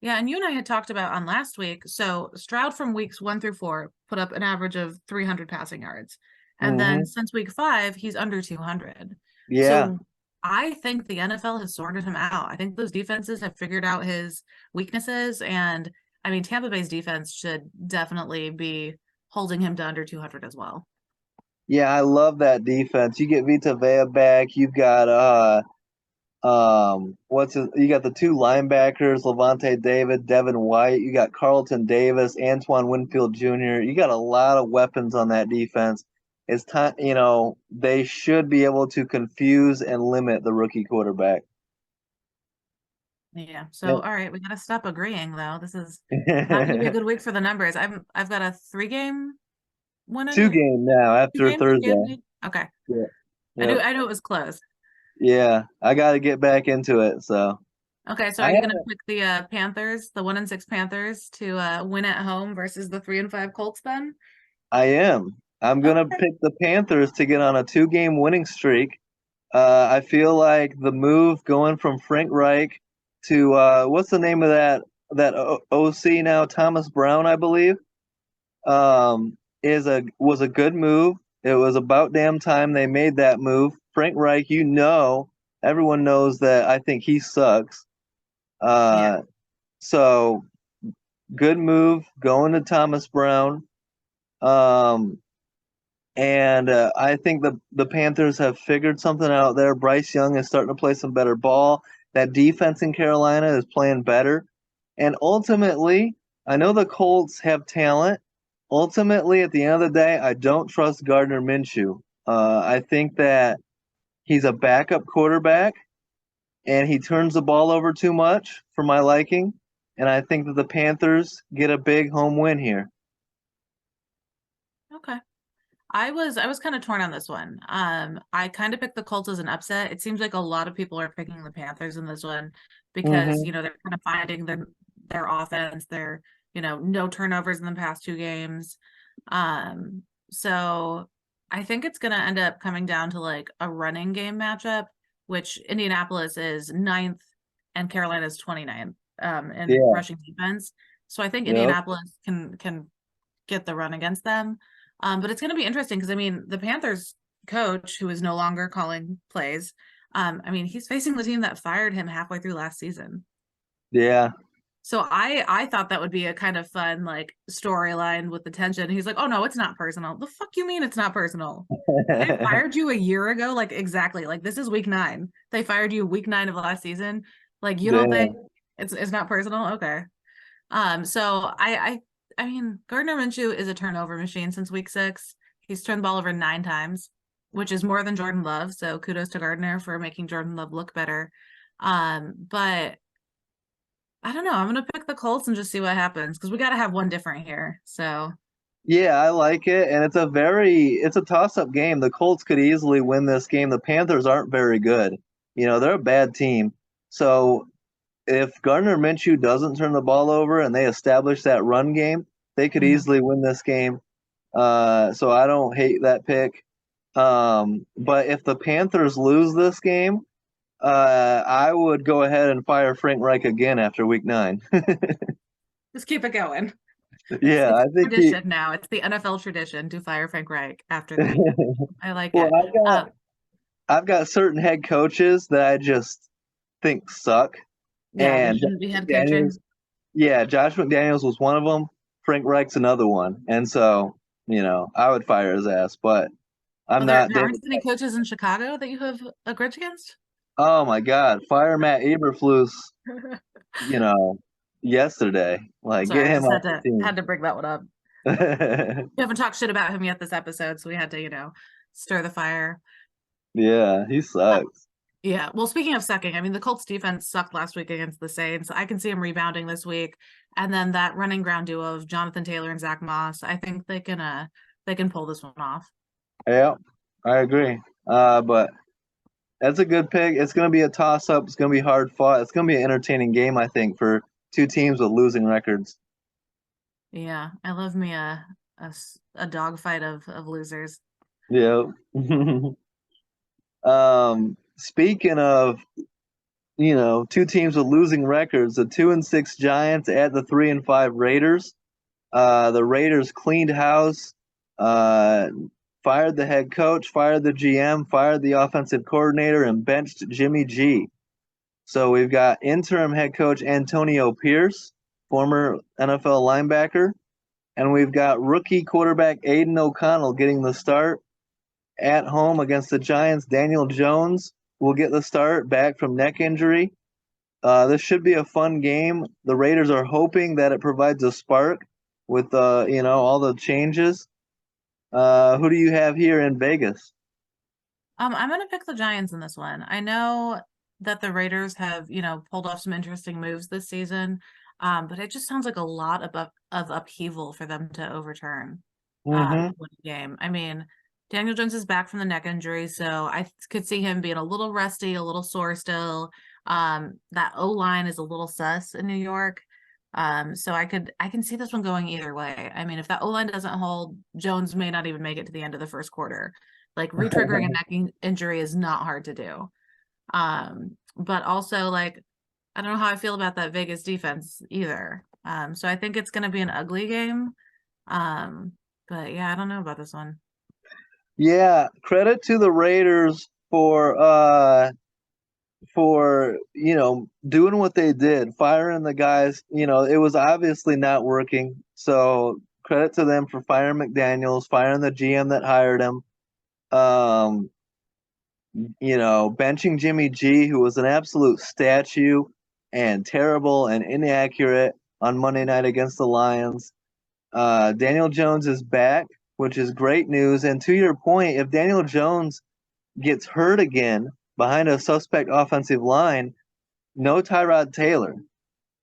Yeah, and you and I had talked about on last week. So Stroud from weeks 1 through 4 put up an average of 300 passing yards. And then Hmm. since week 5, he's under 200. Yeah, So I think the NFL has sorted him out. I think those defenses have figured out his weaknesses. And I mean, Tampa Bay's defense should definitely be holding him to under 200 as well. yeah, I love that defense. You get Vita Vea back. You've got you got the 2 linebackers, Levante David, Devin White. You got Carlton Davis, Antoine Winfield Jr. You got a lot of weapons on that defense. It's time, they should be able to confuse and limit the rookie quarterback. Yeah. So all right, we gotta stop agreeing though. This is not gonna be a good week for the numbers. I've got a 3-game Two winning game now two after game Thursday. game. Okay. Yeah. I knew Yep. I knew it was close. Yeah, I got to get back into it. So Okay, so I are you gonna have, pick the Panthers, the 1-6 Panthers to win at home versus the 3-5 Colts then? I am. I'm gonna Okay. pick the Panthers to get on a 2-game winning streak. I feel like the move going from Frank Reich to what's the name of that OC now, Thomas Brown, I believe, was a good move. It was about damn time they made that move. Frank Reich, everyone knows that I think he sucks. Yeah. So good move going to Thomas Brown. Um, and I think the Panthers have figured something out there. Bryce Young is starting to play some better ball. That defense in Carolina is playing better. And ultimately, I know the Colts have talent. Ultimately, at the end of the day, I don't trust Gardner Minshew. I think that he's a backup quarterback and he turns the ball over too much for my liking. And I think that the Panthers get a big home win here. Okay. I was kind of torn on this one. I kind of picked the Colts as an upset. It seems like a lot of people are picking the Panthers in this one because, Mm-hmm. you know, they're kind of finding their offense, their, you know, no turnovers in the past 2 games. So I think it's gonna end up coming down to like a running game matchup, which Indianapolis is 9th and Carolina's 29th in Yeah. rushing defense. So I think Yep. Indianapolis can get the run against them. But it's going to be interesting because I mean the Panthers coach, who is no longer calling plays, I mean he's facing the team that fired him halfway through last season. Yeah. So I thought that would be a kind of fun like storyline with the tension. He's like, "Oh no, it's not personal." The fuck you mean it's not personal? They fired you a year ago, like exactly. Like this is week 9. They fired you week 9 of last season. Like you don't think Damn. it's not personal? Okay. So I mean, Gardner Minshew is a turnover machine since week 6. He's turned the ball over 9 times, which is more than Jordan Love. So kudos to Gardner for making Jordan Love look better. But I don't know. I'm gonna pick the Colts and just see what happens because we got to have one different here. So Yeah, I like it, and it's a toss-up game. The Colts could easily win this game. The Panthers aren't very good. They're a bad team. So if Gardner Minshew doesn't turn the ball over and they establish that run game, they could mhm. easily win this game. So I don't hate that pick. But if the Panthers lose this game, I would go ahead and fire Frank Reich again after week 9. Just keep it going. Yeah, It's I think he. tradition now. It's the NFL tradition to fire Frank Reich after the weekend. I like Well, it. I've got certain head coaches that I just think suck, Yeah, they and shouldn't Josh be head McDaniels. coaching. Yeah, Josh McDaniels was one of them. Frank Reich's another one, and so I would fire his ass, but I'm Oh, there not there aren't David. any coaches in Chicago that you have a grudge against? Oh my God, fire Matt Eberflus. You know, Yesterday, like get Sorry, I him just off had the to team. had to bring that one up. We haven't talked shit about him yet this episode, so we had to, stir the fire. Yeah, he Uh, sucks. Yeah. Well, speaking of sucking, I mean, the Colts defense sucked last week against the Saints. I can see them rebounding this week. And then that running ground duo of Jonathan Taylor and Zach Moss, I think they can pull this one off. Yeah, I agree. But that's a good pick. It's going to be a toss up. It's going to be hard fought. It's going to be an entertaining game, I think, for two teams with losing records. Yeah. I love me a dogfight of losers. Yeah. Speaking of, two teams with losing records, the 2-6 Giants at the 3-5 Raiders. The Raiders cleaned house, uh, fired the head coach, fired the GM, fired the offensive coordinator, and benched Jimmy G. So we've got interim head coach Antonio Pierce, former NFL linebacker, and we've got rookie quarterback Aiden O'Connell getting the start at home against the Giants. Daniel Jones will get the start back from neck injury. This should be a fun game. The Raiders are hoping that it provides a spark with all the changes. Who do you have here in Vegas? I'm gonna pick the Giants in this one. I know that the Raiders have, pulled off some interesting moves this season. But it just sounds like a lot of upheaval for them to overturn Mm-hmm. one game. I mean, Daniel Jones is back from the neck injury, so I could see him being a little rusty, a little sore still. That O line is a little sus in New York. So I can see this one going either way. I mean, if that O line doesn't hold, Jones may not even make it to the end of the first quarter. Like retriggering a neck injury is not hard to do. But also like I don't know how I feel about that Vegas defense either. So I think it's going to be an ugly game. Um, but yeah, I don't know about this one. Yeah, credit to the Raiders for doing what they did, firing the guys. It was obviously not working. So credit to them for firing McDaniels, firing the GM that hired him. Um, benching Jimmy G, who was an absolute statue and terrible and inaccurate on Monday night against the Lions. Daniel Jones is back, which is great news. And to your point, if Daniel Jones gets hurt again behind a suspect offensive line, no Tyrod Taylor.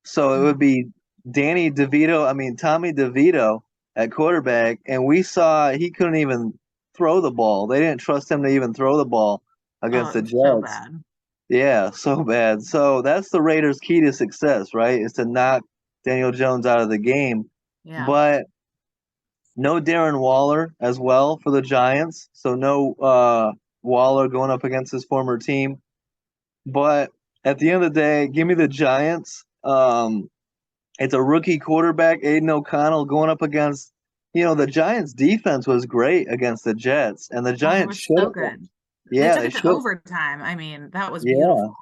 So it would be Tommy DeVito at quarterback. And we saw he couldn't even throw the ball. They didn't trust him to even throw the ball Oh, against it the was so Jets. bad. Yeah, so bad. So that's the Raiders' key to success, right? Is to knock Daniel Jones out of the game. Yeah. But no Darren Waller as well for the Giants. So no Waller going up against his former team. But at the end of the day, give me the Giants. It's a rookie quarterback, Aiden O'Connell, going up against, the Giants' defense was great against the Jets, and the Oh, they Giants were should so have won. good. They Yeah, took they it to should. overtime. I mean, that was Yeah, beautiful.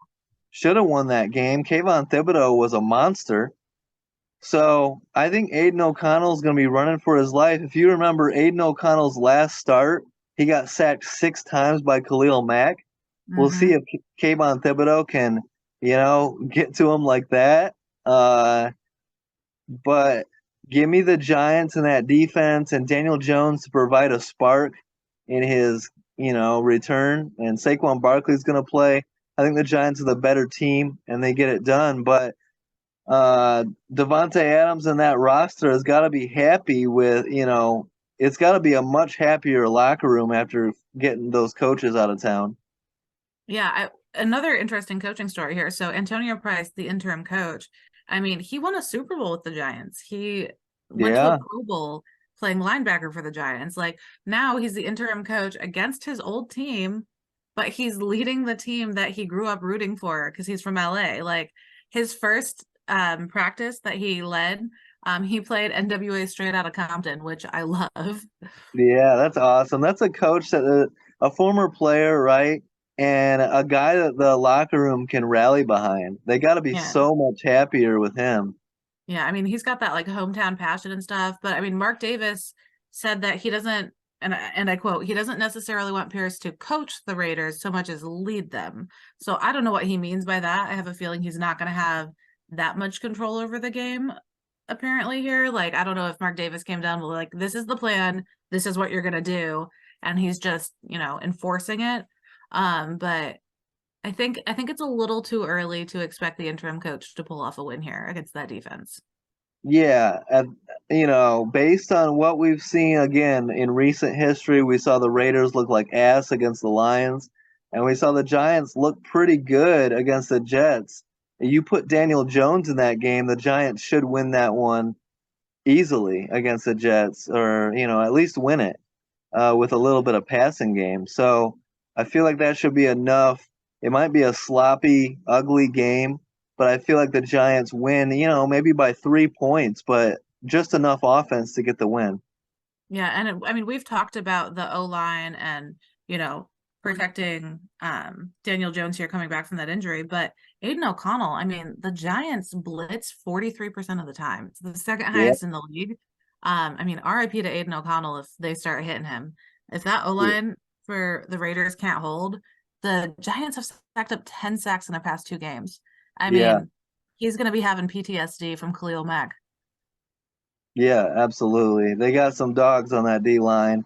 should have won that game. Kayvon Thibodeau was a monster. So I think Aiden O'Connell's going to be running for his life. If you remember Aiden O'Connell's last start, he got sacked 6 times by Khalil Mack. We'll see Mm-hmm. if Kayvon Thibodeau can, get to him like that. But give me the Giants and that defense and Daniel Jones to provide a spark in his, return. And Saquon Barkley's going to play. I think the Giants are the better team and they get it done. But Devontae Adams and that roster has got to be happy with, it's got to be a much happier locker room after getting those coaches out of town. Yeah, another interesting coaching story here. So Antonio Price, the interim coach, I mean, he won a Super Bowl with the Giants. He went to a Yeah. Pro Bowl playing linebacker for the Giants. Like now he's the interim coach against his old team, but he's leading the team that he grew up rooting for because he's from LA. Like his first practice that he led, he played NWA Straight Outta Compton, which I love. Yeah, that's awesome. That's a coach that a former player, right? And a guy that the locker room can rally behind. They got to be Yeah. so much happier with him. Yeah, I mean, he's got that like hometown passion and stuff, but I mean, Mark Davis said that he doesn't, and I quote, he doesn't necessarily want Pierce to coach the Raiders so much as lead them. So I don't know what he means by that. I have a feeling he's not going to have that much control over the game apparently here. Like, I don't know if Mark Davis came down with like, this is the plan, this is what you're going to do, and he's just, enforcing it. But I think it's a little too early to expect the interim coach to pull off a win here against that defense. Yeah, based on what we've seen again in recent history, we saw the Raiders look like ass against the Lions, and we saw the Giants look pretty good against the Jets. You put Daniel Jones in that game, the Giants should win that one easily against the Jets, or at least win it with a little bit of passing game. So I feel like that should be enough. It might be a sloppy, ugly game, but I feel like the Giants win, maybe by 3 points, but just enough offense to get the win. Yeah, and I mean we've talked about the O line and you know protecting Daniel Jones here coming back from that injury, but Aiden O'Connell, I mean the Giants blitz 43% of the time. It's the second Yeah. highest in the league. I mean RIP to Aiden O'Connell if they start hitting him. If that O line for the Raiders can't hold, the Giants have stacked up 10 sacks in their past 2 games. I Yeah. mean, he's going to be having PTSD from Khalil Mack. Yeah, absolutely. They got some dogs on that D line.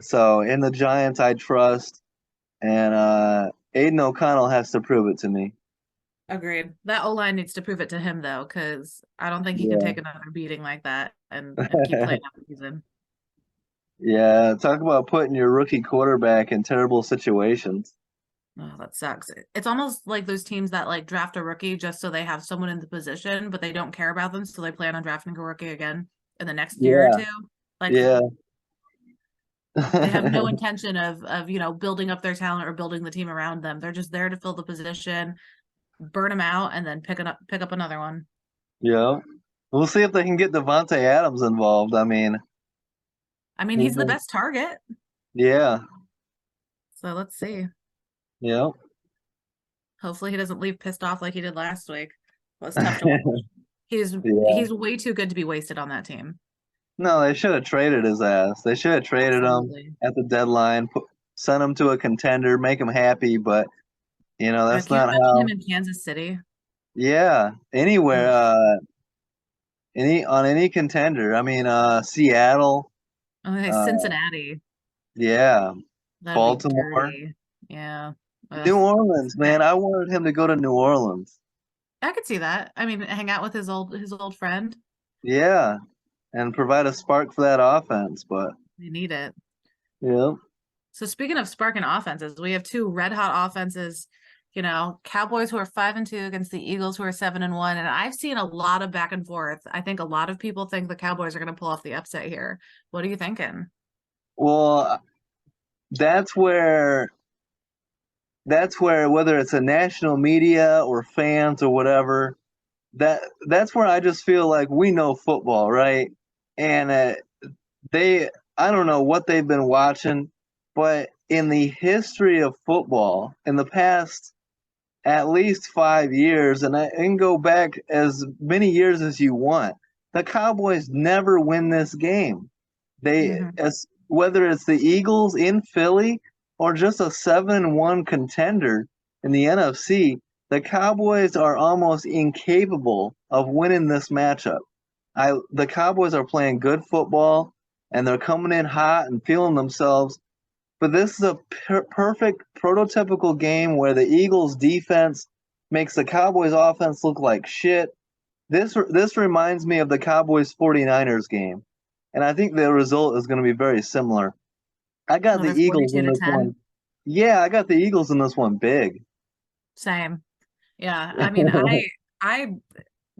So in the Giants, I trust, and Aiden O'Connell has to prove it to me. Agreed. That O line needs to prove it to him though, because I don't think he can Yeah. take another beating like that and keep playing out the season. Yeah, talk about putting your rookie quarterback in terrible situations. Oh, that sucks. It's almost like those teams that like draft a rookie just so they have someone in the position, but they don't care about them, so they plan on drafting a rookie again in the next year or Yeah, two. Like yeah. they have no intention of building up their talent or building the team around them. They're just there to fill the position, burn them out, and then pick up another one. Yeah. We'll see if they can get Devontae Adams involved. I mean, I mean, he's he's the been, best target, yeah, so let's see. yeah. Hopefully he doesn't leave pissed off like he did last week. Well, it's tough to watch. He's Yeah. he's way too good to be wasted on that team. No, they should have traded his ass. They should have traded him Absolutely. at the deadline, sent him to a contender, make him happy, but that's Can you not imagine him how. in Kansas City? Yeah, anywhere, Ugh, any contender. I mean, Seattle, okay, uh, Cincinnati. yeah, That'd be Baltimore, dirty. Yeah. Ugh. New Orleans, man. I wanted him to go to New Orleans. I could see that. I mean, hang out with his old friend. Yeah, and provide a spark for that offense. But They need it. yeah, So speaking of sparking offenses, we have two red hot offenses. Cowboys who are 5-2 against the Eagles who are 7-1, and I've seen a lot of back and forth. I think a lot of people think the Cowboys are going to pull off the upset here. What are you thinking? well, that's where whether it's a national media or fans or whatever, that's where I just feel like we know football, right? And they I don't know what they've been watching, but in the history of football, in the past at least 5 years, and I can go back as many years as you want, the Cowboys never win this game. Mhm. As whether it's the Eagles in Philly or just a 7-1 contender in the NFC, the Cowboys are almost incapable of winning this matchup. The Cowboys are playing good football and they're coming in hot and feeling themselves. But this is a perfect prototypical game where the Eagles defense makes the Cowboys offense look like shit. This reminds me of the Cowboys 49ers game. And I think the result is going to be very similar. I got the Another Eagles 42 in to this one. 10. Yeah, I got the Eagles in this one big. Same. Yeah. I mean, I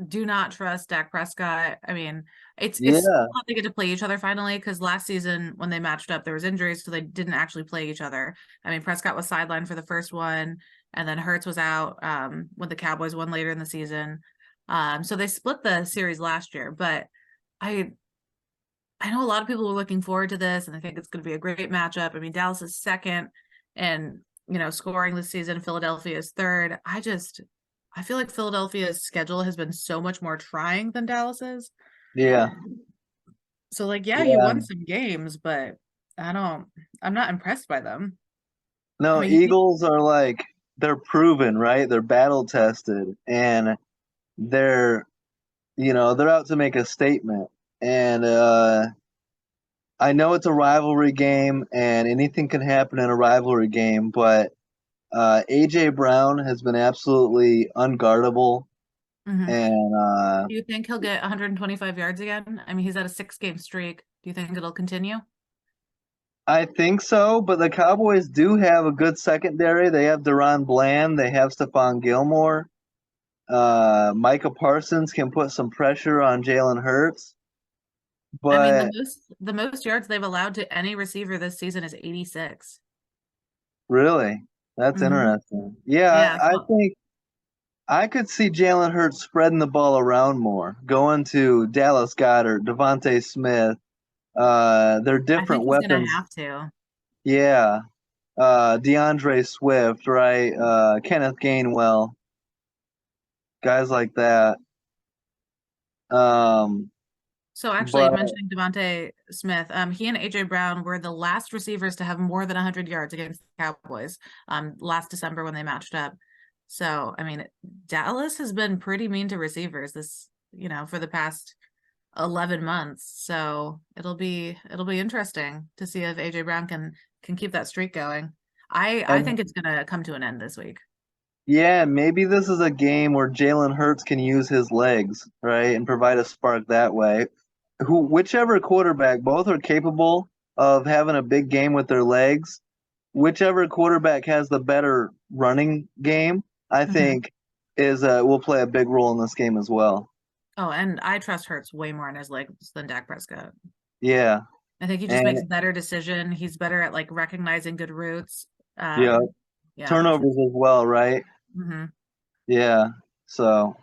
do not trust Dak Prescott. I mean, it's Yeah, glad they get to play each other finally because last season when they matched up, there was injuries, so they didn't actually play each other. I mean, Prescott was sidelined for the first one, and then Hurts was out when the Cowboys won later in the season. So they split the series last year, but I I know a lot of people are looking forward to this, and I think it's going to be a great matchup. I mean, Dallas is second, and scoring this season. Philadelphia is third. I feel like Philadelphia's schedule has been so much more trying than Dallas's. yeah, So like, yeah, you yeah. won some games, but I don't. I'm not impressed by them. I No, mean, Eagles are like they're proven, right? They're battle tested, and they're they're out to make a statement. And I know it's a rivalry game, and anything can happen in a rivalry game, but AJ Brown has been absolutely unguardable, Hmm. and Do you think he'll get 125 yards again? I mean, he's at a 6-game streak. Do you think it'll continue? I think so. But the Cowboys do have a good secondary. They have Deron Bland. They have Stephon Gilmore. Micah Parsons can put some pressure on Jalen Hurts. I mean, But the most yards they've allowed to any receiver this season is 86. really, that's Hmm. interesting. Yeah, Yeah, I so think I could see Jalen Hurts spreading the ball around more, going to Dallas Goedert, Devontae Smith. They're I think different he's gonna weapons. have to. Yeah. DeAndre Swift, right? Kenneth Gainwell, guys like that. Um, So actually, but mentioning Devontae Smith, he and AJ Brown were the last receivers to have more than 100 yards against the Cowboys, last December when they matched up. So, I mean, Dallas has been pretty mean to receivers this, for the past 11 months. So it'll be interesting to see if AJ Brown can keep that streak going. I and think it's gonna come to an end this week. yeah, maybe this is a game where Jalen Hurts can use his legs, right, and provide a spark that way. Whichever quarterback, both are capable of having a big game with their legs. Whichever quarterback has the better running game, I Hmm. think, is will play a big role in this game as well. Oh, and I trust Hurts way more in his legs than Dak Prescott. Yeah, I think he just makes and better decision. He's better at like recognizing good routes. yeah, Yeah. turnovers as well, right? Hmm. Yeah. So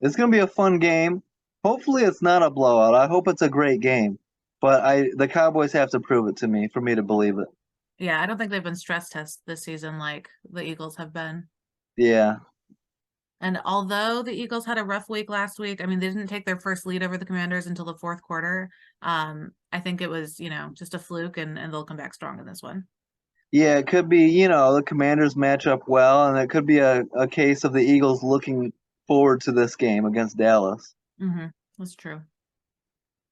it's gonna be a fun game. Hopefully it's not a blowout. I hope it's a great game. But the Cowboys have to prove it to me for me to believe it. Yeah, I don't think they've been stress tested this season like the Eagles have been. Yeah. And although the Eagles had a rough week last week, I mean, they didn't take their first lead over the Commanders until the fourth quarter. I think it was, just a fluke and they'll come back strong in this one. Yeah, it could be, the Commanders match up well, and it could be a case of the Eagles looking forward to this game against Dallas. Hmm. That's true.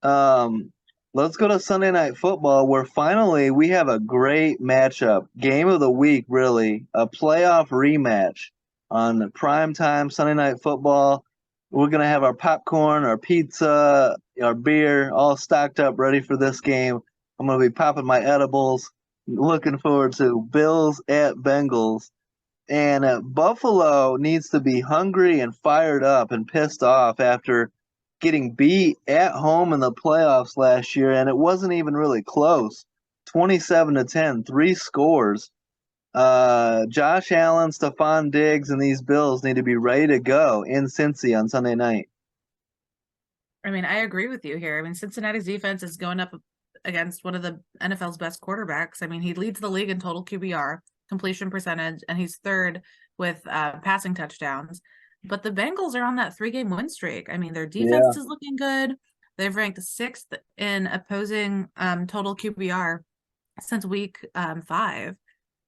Um, let's go to Sunday Night Football, where finally we have a great matchup, game of the week, really, a playoff rematch on the prime time Sunday Night Football. We're gonna have our popcorn, our pizza, our beer, all stocked up, ready for this game. I'm gonna be popping my edibles. Looking forward to Bills at Bengals. And Buffalo needs to be hungry and fired up and pissed off after getting beat at home in the playoffs last year, and it wasn't even really close. 27 to 10, three scores. Josh Allen, Stephon Diggs, and these Bills need to be ready to go in Cincy on Sunday night. I mean, I agree with you here. I mean, Cincinnati's defense is going up against one of the NFL's best quarterbacks. I mean, he leads the league in total QBR, completion percentage, and he's third with passing touchdowns. But the Bengals are on that 3-game win streak. I mean, their Yeah. defense is looking good. They've ranked sixth in opposing total QBR since week 5,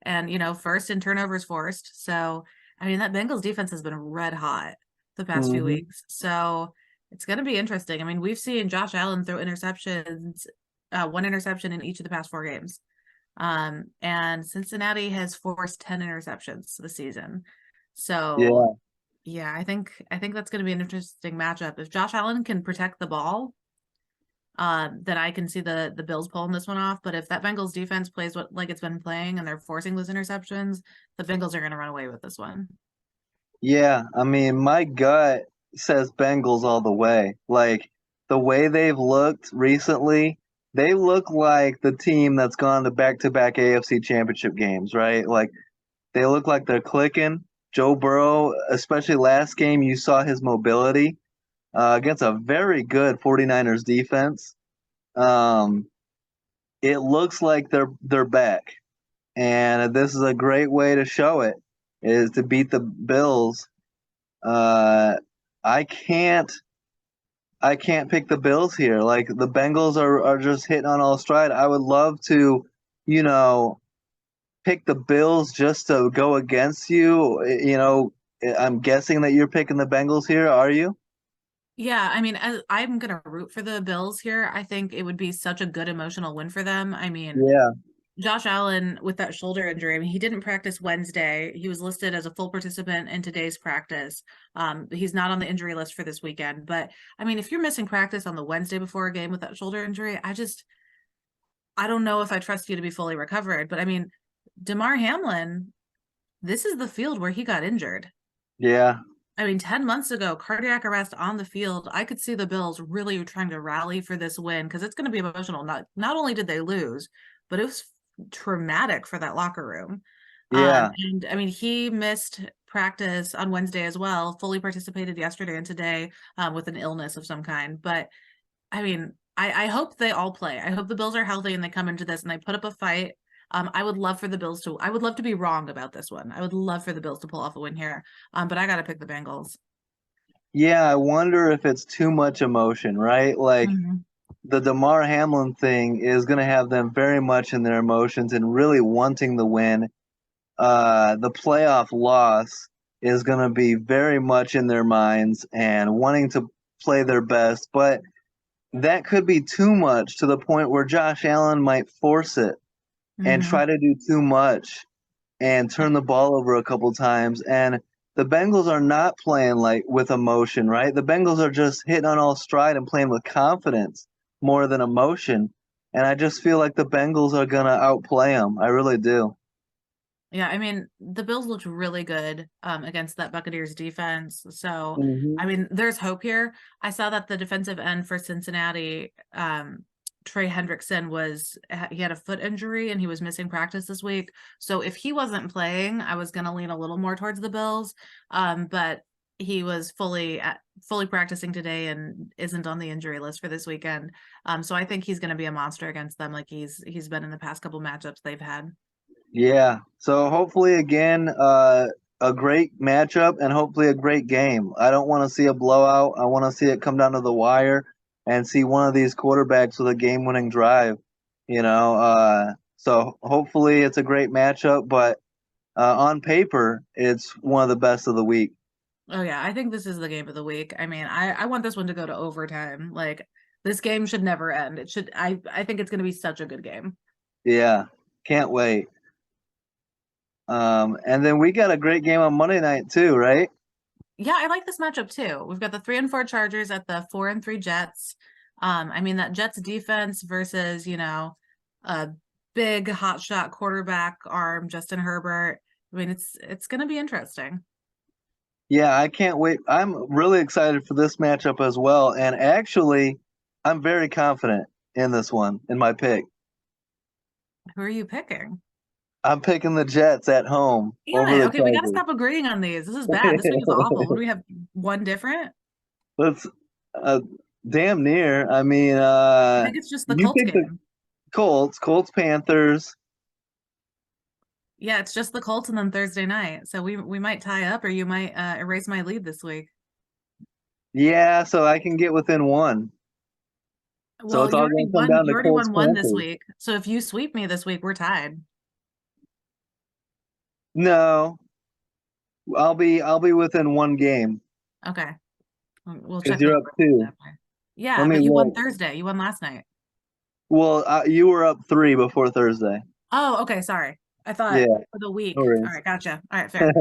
and first in turnovers forced. So, I mean, that Bengals defense has been red hot the past few Hmm. weeks. So it's going to be interesting. I mean, we've seen Josh Allen throw interceptions, one interception in each of the past 4 games. And Cincinnati has forced 10 interceptions this season. So Yeah. yeah, I think that's going to be an interesting matchup. If Josh Allen can protect the ball, then I can see the Bills pulling this one off. But if that Bengals defense plays like it's been playing and they're forcing those interceptions, the Bengals are going to run away with this one. Yeah. I mean, my gut says Bengals all the way. Like the way they've looked recently, they look like the team that's gone to back AFC championship games, right? Like they look like they're clicking. Joe Burrow, especially last game, you saw his mobility against a very good 49ers defense. Um, it looks like they're back, and this is a great way to show it. Is to beat the Bills. Uh, I can't I can't pick the Bills here. Like the Bengals are just hitting on all stride. I would love to, you know, pick the Bills just to go against you. I'm guessing that you're picking the Bengals here, are you? Yeah, I mean, I'm gonna root for the Bills here. I think it would be such a good emotional win for them. I mean, Yeah. Josh Allen with that shoulder injury. I mean, he didn't practice Wednesday. He was listed as a full participant in today's practice. He's not on the injury list for this weekend. But I mean, if you're missing practice on the Wednesday before a game with that shoulder injury, I don't know if I trust you to be fully recovered. But I mean, Damar Hamlin, this is the field where he got injured. Yeah. I mean, 10 months ago, cardiac arrest on the field. I could see the Bills really trying to rally for this win because it's going to be emotional. Not only did they lose, but it was traumatic for that locker room. Yeah. And I mean, he missed practice on Wednesday as well, fully participated yesterday and today with an illness of some kind. But I mean, I hope they all play. I hope the Bills are healthy and they come into this and they put up a fight. I would love for the Bills to, I would love to be wrong about this one. I would love for the Bills to pull off a win here. But I got to pick the Bengals. Yeah, I wonder if it's too much emotion, right? Like the Damar Hamlin thing is going to have them very much in their emotions and really wanting the win. The playoff loss is going to be very much in their minds and wanting to play their best, but that could be too much to the point where Josh Allen might force it and try to do too much and turn the ball over a couple times. And the Bengals are not playing like with emotion, right? The Bengals are just hitting on all stride and playing with confidence more than emotion. And I just feel like the Bengals are going to outplay them. I really do. Yeah, I mean, the Bills looked really good against that Buccaneers defense. So, I mean, there's hope here. I saw that the defensive end for Cincinnati, Trey Hendrickson, he had a foot injury and he was missing practice this week. So if he wasn't playing, I was going to lean a little more towards the Bills. But he was fully practicing today and isn't on the injury list for this weekend. So I think he's going to be a monster against them, like he's been in the past couple matchups they've had. Yeah. So hopefully, again, a great matchup and hopefully a great game. I don't want to see a blowout. I want to see it come down to the wire and see one of these quarterbacks with a game-winning drive. So hopefully it's a great matchup, but on paper, it's one of the best of the week. Oh yeah, I think this is the game of the week. I mean, I want this one to go to overtime. Like this game should never end. I think it's going to be such a good game. Yeah, can't wait. And then we got a great game on Monday night too, right? Yeah, I like this matchup too. We've got the 3-4 Chargers at the 4-3 Jets. I mean that Jets defense versus, a big hotshot quarterback arm, Justin Herbert. I mean, it's going to be interesting. Yeah, I can't wait. I'm really excited for this matchup as well. And actually, I'm very confident in this one, in my pick. Who are you picking? I'm picking the Jets at home Damn over it. the Okay, we got to Chargers. stop agreeing on these. This is bad. This week is awful. What do we have? One different? Let's damn near. I mean, I think it's just the you Colts picked the game. Colts, Panthers. Yeah, it's just the Colts and then Thursday night. So we might tie up or you might erase my lead this week. Yeah, so I can get within one. So Well, it's all going to come down you to already Colts won one this Panthers. week. So if you sweep me this week, we're tied. No, I'll be within one game Okay. We'll because check the you're up over two. that way. Yeah, Let me but you won look. Thursday. You won last night. Well, you were up three before Thursday. Oh, okay, sorry. I thought Yeah, for the no week. All worries. right, gotcha. All right, fair.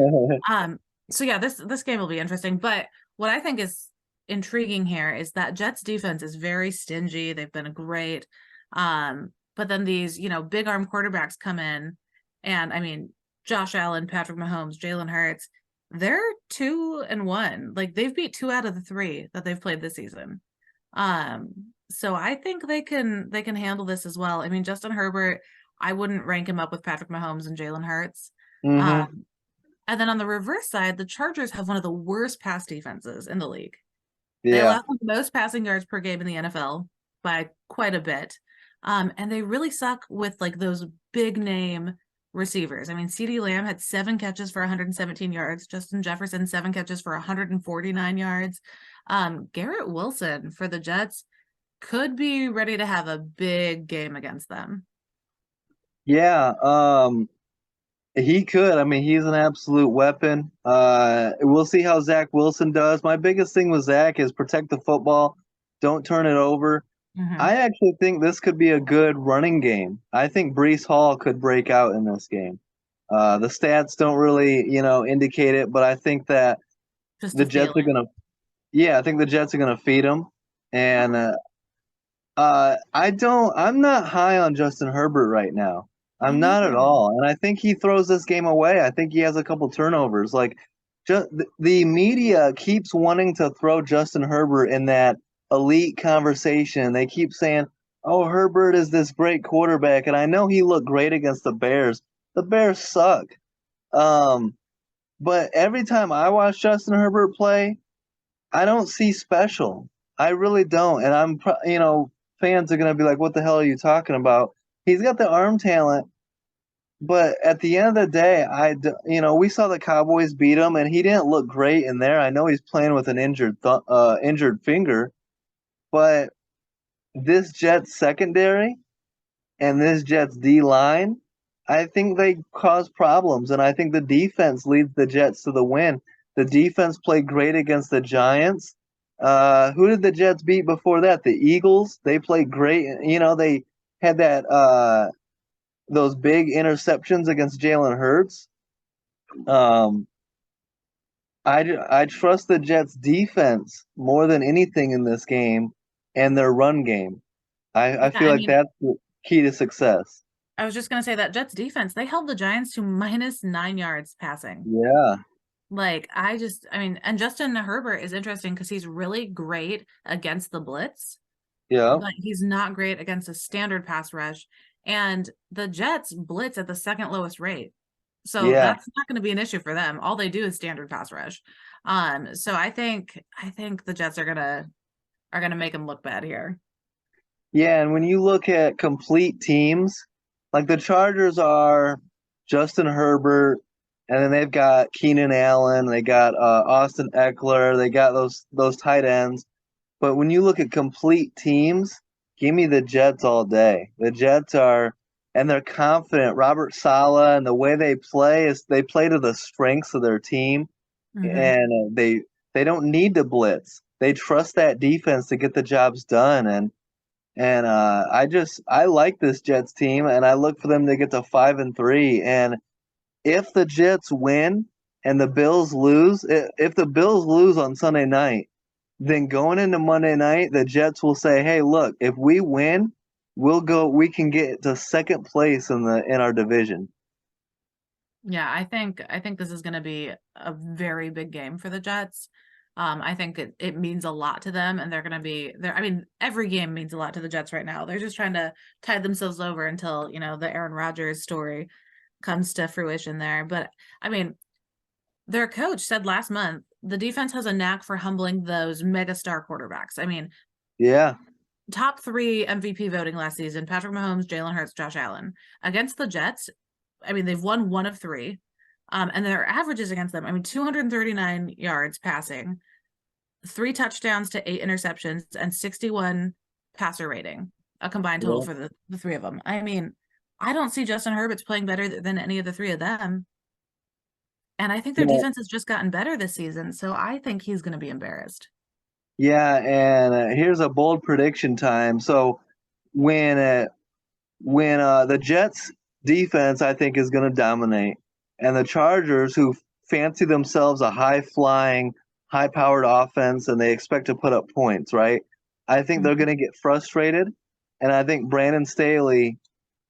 So yeah, this game will be interesting. But what I think is intriguing here is that Jets defense is very stingy. They've been great. But then these, big arm quarterbacks come in, and I mean, Josh Allen, Patrick Mahomes, Jalen Hurts, they're 2-1. Like they've beat 2 out of the 3 that they've played this season. So I think they can handle this as well. I mean, Justin Herbert, I wouldn't rank him up with Patrick Mahomes and Jalen Hurts. Mm-hmm. And then on the reverse side, the Chargers have one of the worst pass defenses in the league. They Yeah. allow the most passing yards per game in the NFL by quite a bit. And they really suck with like those big name receivers. I mean, CeeDee Lamb had 7 catches for 117 yards. Justin Jefferson, 7 catches for 149 yards. Garrett Wilson for the Jets could be ready to have a big game against them. Yeah, he could. I mean, he's an absolute weapon. We'll see how Zach Wilson does. My biggest thing with Zach is protect the football, don't turn it over. Hmm. I actually think this could be a good running game. I think Brees Hall could break out in this game. The stats don't really, indicate it, but I think that Just the a Jets are feeling. gonna, yeah, I think the Jets are gonna feed him. And I'm not high on Justin Herbert right now. Me I'm not at neither. all, and I think he throws this game away. I think he has a couple turnovers. Like, just the media keeps wanting to throw Justin Herbert in that elite conversation. They keep saying, "Oh, Herbert is this great quarterback," and I know he looked great against the Bears. The Bears suck. Um, but every time I watch Justin Herbert play, I don't see special. I really don't. And fans are going to be like, what the hell are you talking about? He's got the arm talent, but at the end of the day, we saw the Cowboys beat him, and he didn't look great in there. I know he's playing with an injured finger, but this Jets secondary and this Jets D line, I think they cause problems, and I think the defense leads the Jets to the win. The defense played great against the Giants. Who did the Jets beat before that? The Eagles. They played great. They had those big interceptions against Jalen Hurts. Um, I trust the Jets defense more than anything in this game, and their run game. I Yeah, feel I like mean, that's the key to success. I was just gonna say that Jets defense, they held the Giants to -9 yards passing. Yeah. Like, I mean, and Justin Herbert is interesting because he's really great against the blitz, Yeah. but he's not great against a standard pass rush. And the Jets blitz at the second lowest rate. So Yeah. that's not going to be an issue for them. All they do is standard pass rush. So I think the Jets are gonna make them look bad here. Yeah, and when you look at complete teams, like the Chargers are Justin Herbert, and then they've got Keenan Allen, they got Austin Eckler, they got those tight ends. But when you look at complete teams, give me the Jets all day. The Jets are, and they're confident. Robert Saleh and the way they play is they play to the strengths of their team, Hmm. and they don't need to blitz. They trust that defense to get the jobs done, and I like this Jets team, and I look for them to get to 5-3. And if the Jets win and the Bills lose, if the Bills lose on Sunday night, then going into Monday night, the Jets will say, "Hey, look, if we win, we can get to second place in our division." Yeah, I think this is going to be a very big game for the Jets. I think it means a lot to them, and they're going to be there. I mean, every game means a lot to the Jets right now. They're just trying to tide themselves over until, the Aaron Rodgers story comes to fruition there. But I mean, their coach said last month the defense has a knack for humbling those megastar quarterbacks. I mean, Yeah, top three MVP voting last season: Patrick Mahomes, Jalen Hurts, Josh Allen. Against the Jets, I mean, they've won one of three. And their averages against them, I mean, 239 yards passing, 3 touchdowns to 8 interceptions, and 61 passer rating, a combined total yeah, for the three of them. I mean, I don't see Justin Herbert's playing better than any of the three of them. And I think their yeah, defense has just gotten better this season. So I think he's going to be embarrassed. yeah. And here's a bold prediction time. So when uh, when the Jets defense, I think, is going to dominate, and the Chargers, who fancy themselves a high flying, high powered offense, and they expect to put up points, right? I think they're Mhm. going to get frustrated, and I think Brandon Staley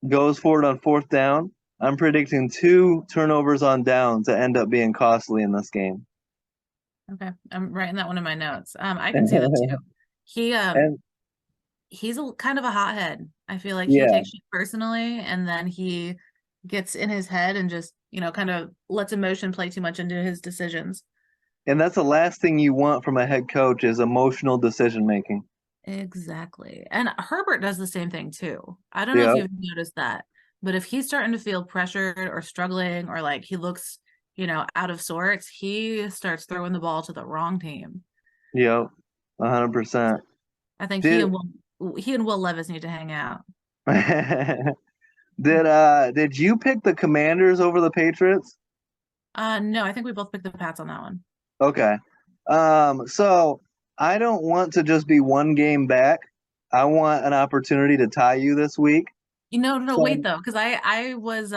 goes for it on fourth down. I'm predicting 2 turnovers on downs that end up being costly in this game. Okay. I'm writing that one in my notes. I can see that too. He And he's kind of a hothead. I feel like he yeah, takes shit personally, and then he gets in his head and just, kind of lets emotion play too much into his decisions. and that's the last thing you want from a head coach is emotional decision making. Exactly. And Herbert does the same thing too. I don't know if Yeah, you've noticed that, but if he's starting to feel pressured or struggling, or like he looks, out of sorts, he starts throwing the ball to the wrong team. yeah, 100%. I think he Did and Will Levis need to hang out. did you pick the Commanders over the Patriots? No, I think we both picked the Pats on that one. Okay. So I don't want to just be one game back. I want an opportunity to tie you this week. No, So wait though, because I was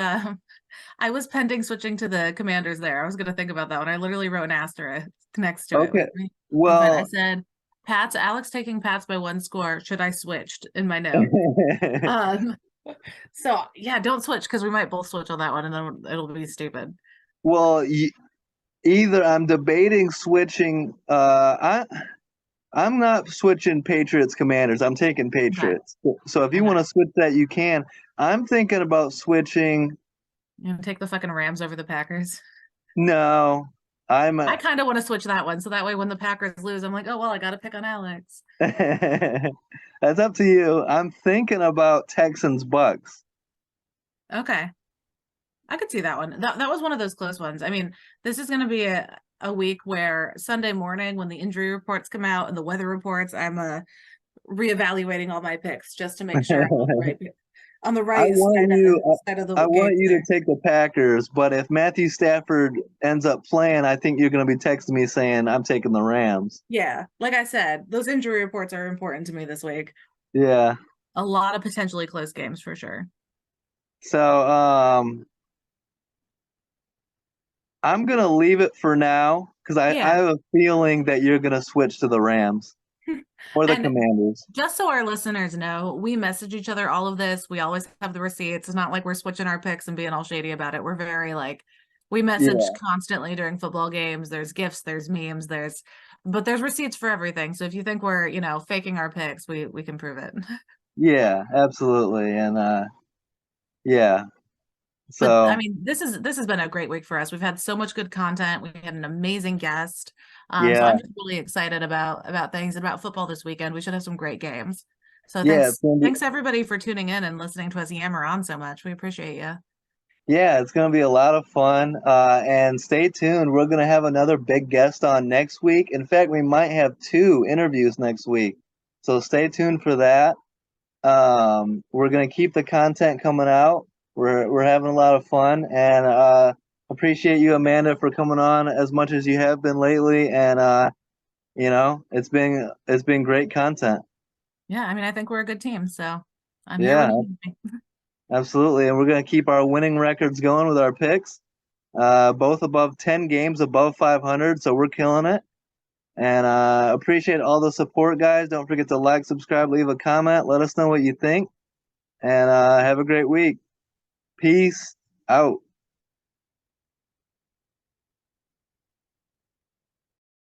I was pending switching to the Commanders there. I was gonna think about that one. I literally wrote an asterisk next to it okay, with me. I well, said, Alex taking Pats by 1 score. Should I switched in my note? Um, so yeah, don't switch because we might both switch on that one and then it'll be stupid. well, either I'm debating switching. I'm not switching Patriots Commanders. I'm taking Okay. Patriots. So if you Okay. want to switch that, you can. I'm thinking about switching. You know, take the fucking Rams over the Packers. No, I'm. I kind of want to switch that one. So that way when the Packers lose, I'm like, oh well, I gotta pick on Alex. That's up to you. I'm thinking about Texans Bucks. Okay. I could see that one. That was one of those close ones. I mean, this is gonna be a week where Sunday morning when the injury reports come out and the weather reports, I'm reevaluating all my picks just to make sure I'm on the I right want you. side of the I game want you to there. take the Packers, but if Matthew Stafford ends up playing, I think you're going to be texting me saying I'm taking the Rams. Yeah, like I said, those injury reports are important to me this week. Yeah. A lot of potentially close games for sure. So I'm going to leave it for now because I Yeah. have a feeling that you're going to switch to the Rams or the And Commanders. just so our listeners know, we message each other all of this. We always have the receipts. It's not like we're switching our picks and being all shady about it. We're very like, we message Yeah. constantly during football games. There's gifts, there's memes, but there's receipts for everything. So if you think we're, faking our picks, we can prove it. Yeah, absolutely. And yeah. But I So, mean, this has been a great week for us. We've had so much good content. We had an amazing guest. So yeah. I'm just really excited about things and about football this weekend. We should have some great games. So Yeah, it's gonna be thanks everybody for tuning in and listening to us yammer on so much. We appreciate you. yeah, it's gonna be a lot of fun. And stay tuned. We're gonna have another big guest on next week. In fact, we might have two interviews next week. So stay tuned for that. We're gonna keep the content coming out. We're having a lot of fun, and appreciate you, Amanda, for coming on as much as you have been lately. And it's been great content. Yeah, I mean, I think we're a good team. So I'm here when Yeah, you need me. absolutely. And we're gonna keep our winning records going with our picks. Both above 10 games, above 500, so we're killing it. And appreciate all the support, guys. Don't forget to like, subscribe, leave a comment. Let us know what you think. And have a great week. Peace out.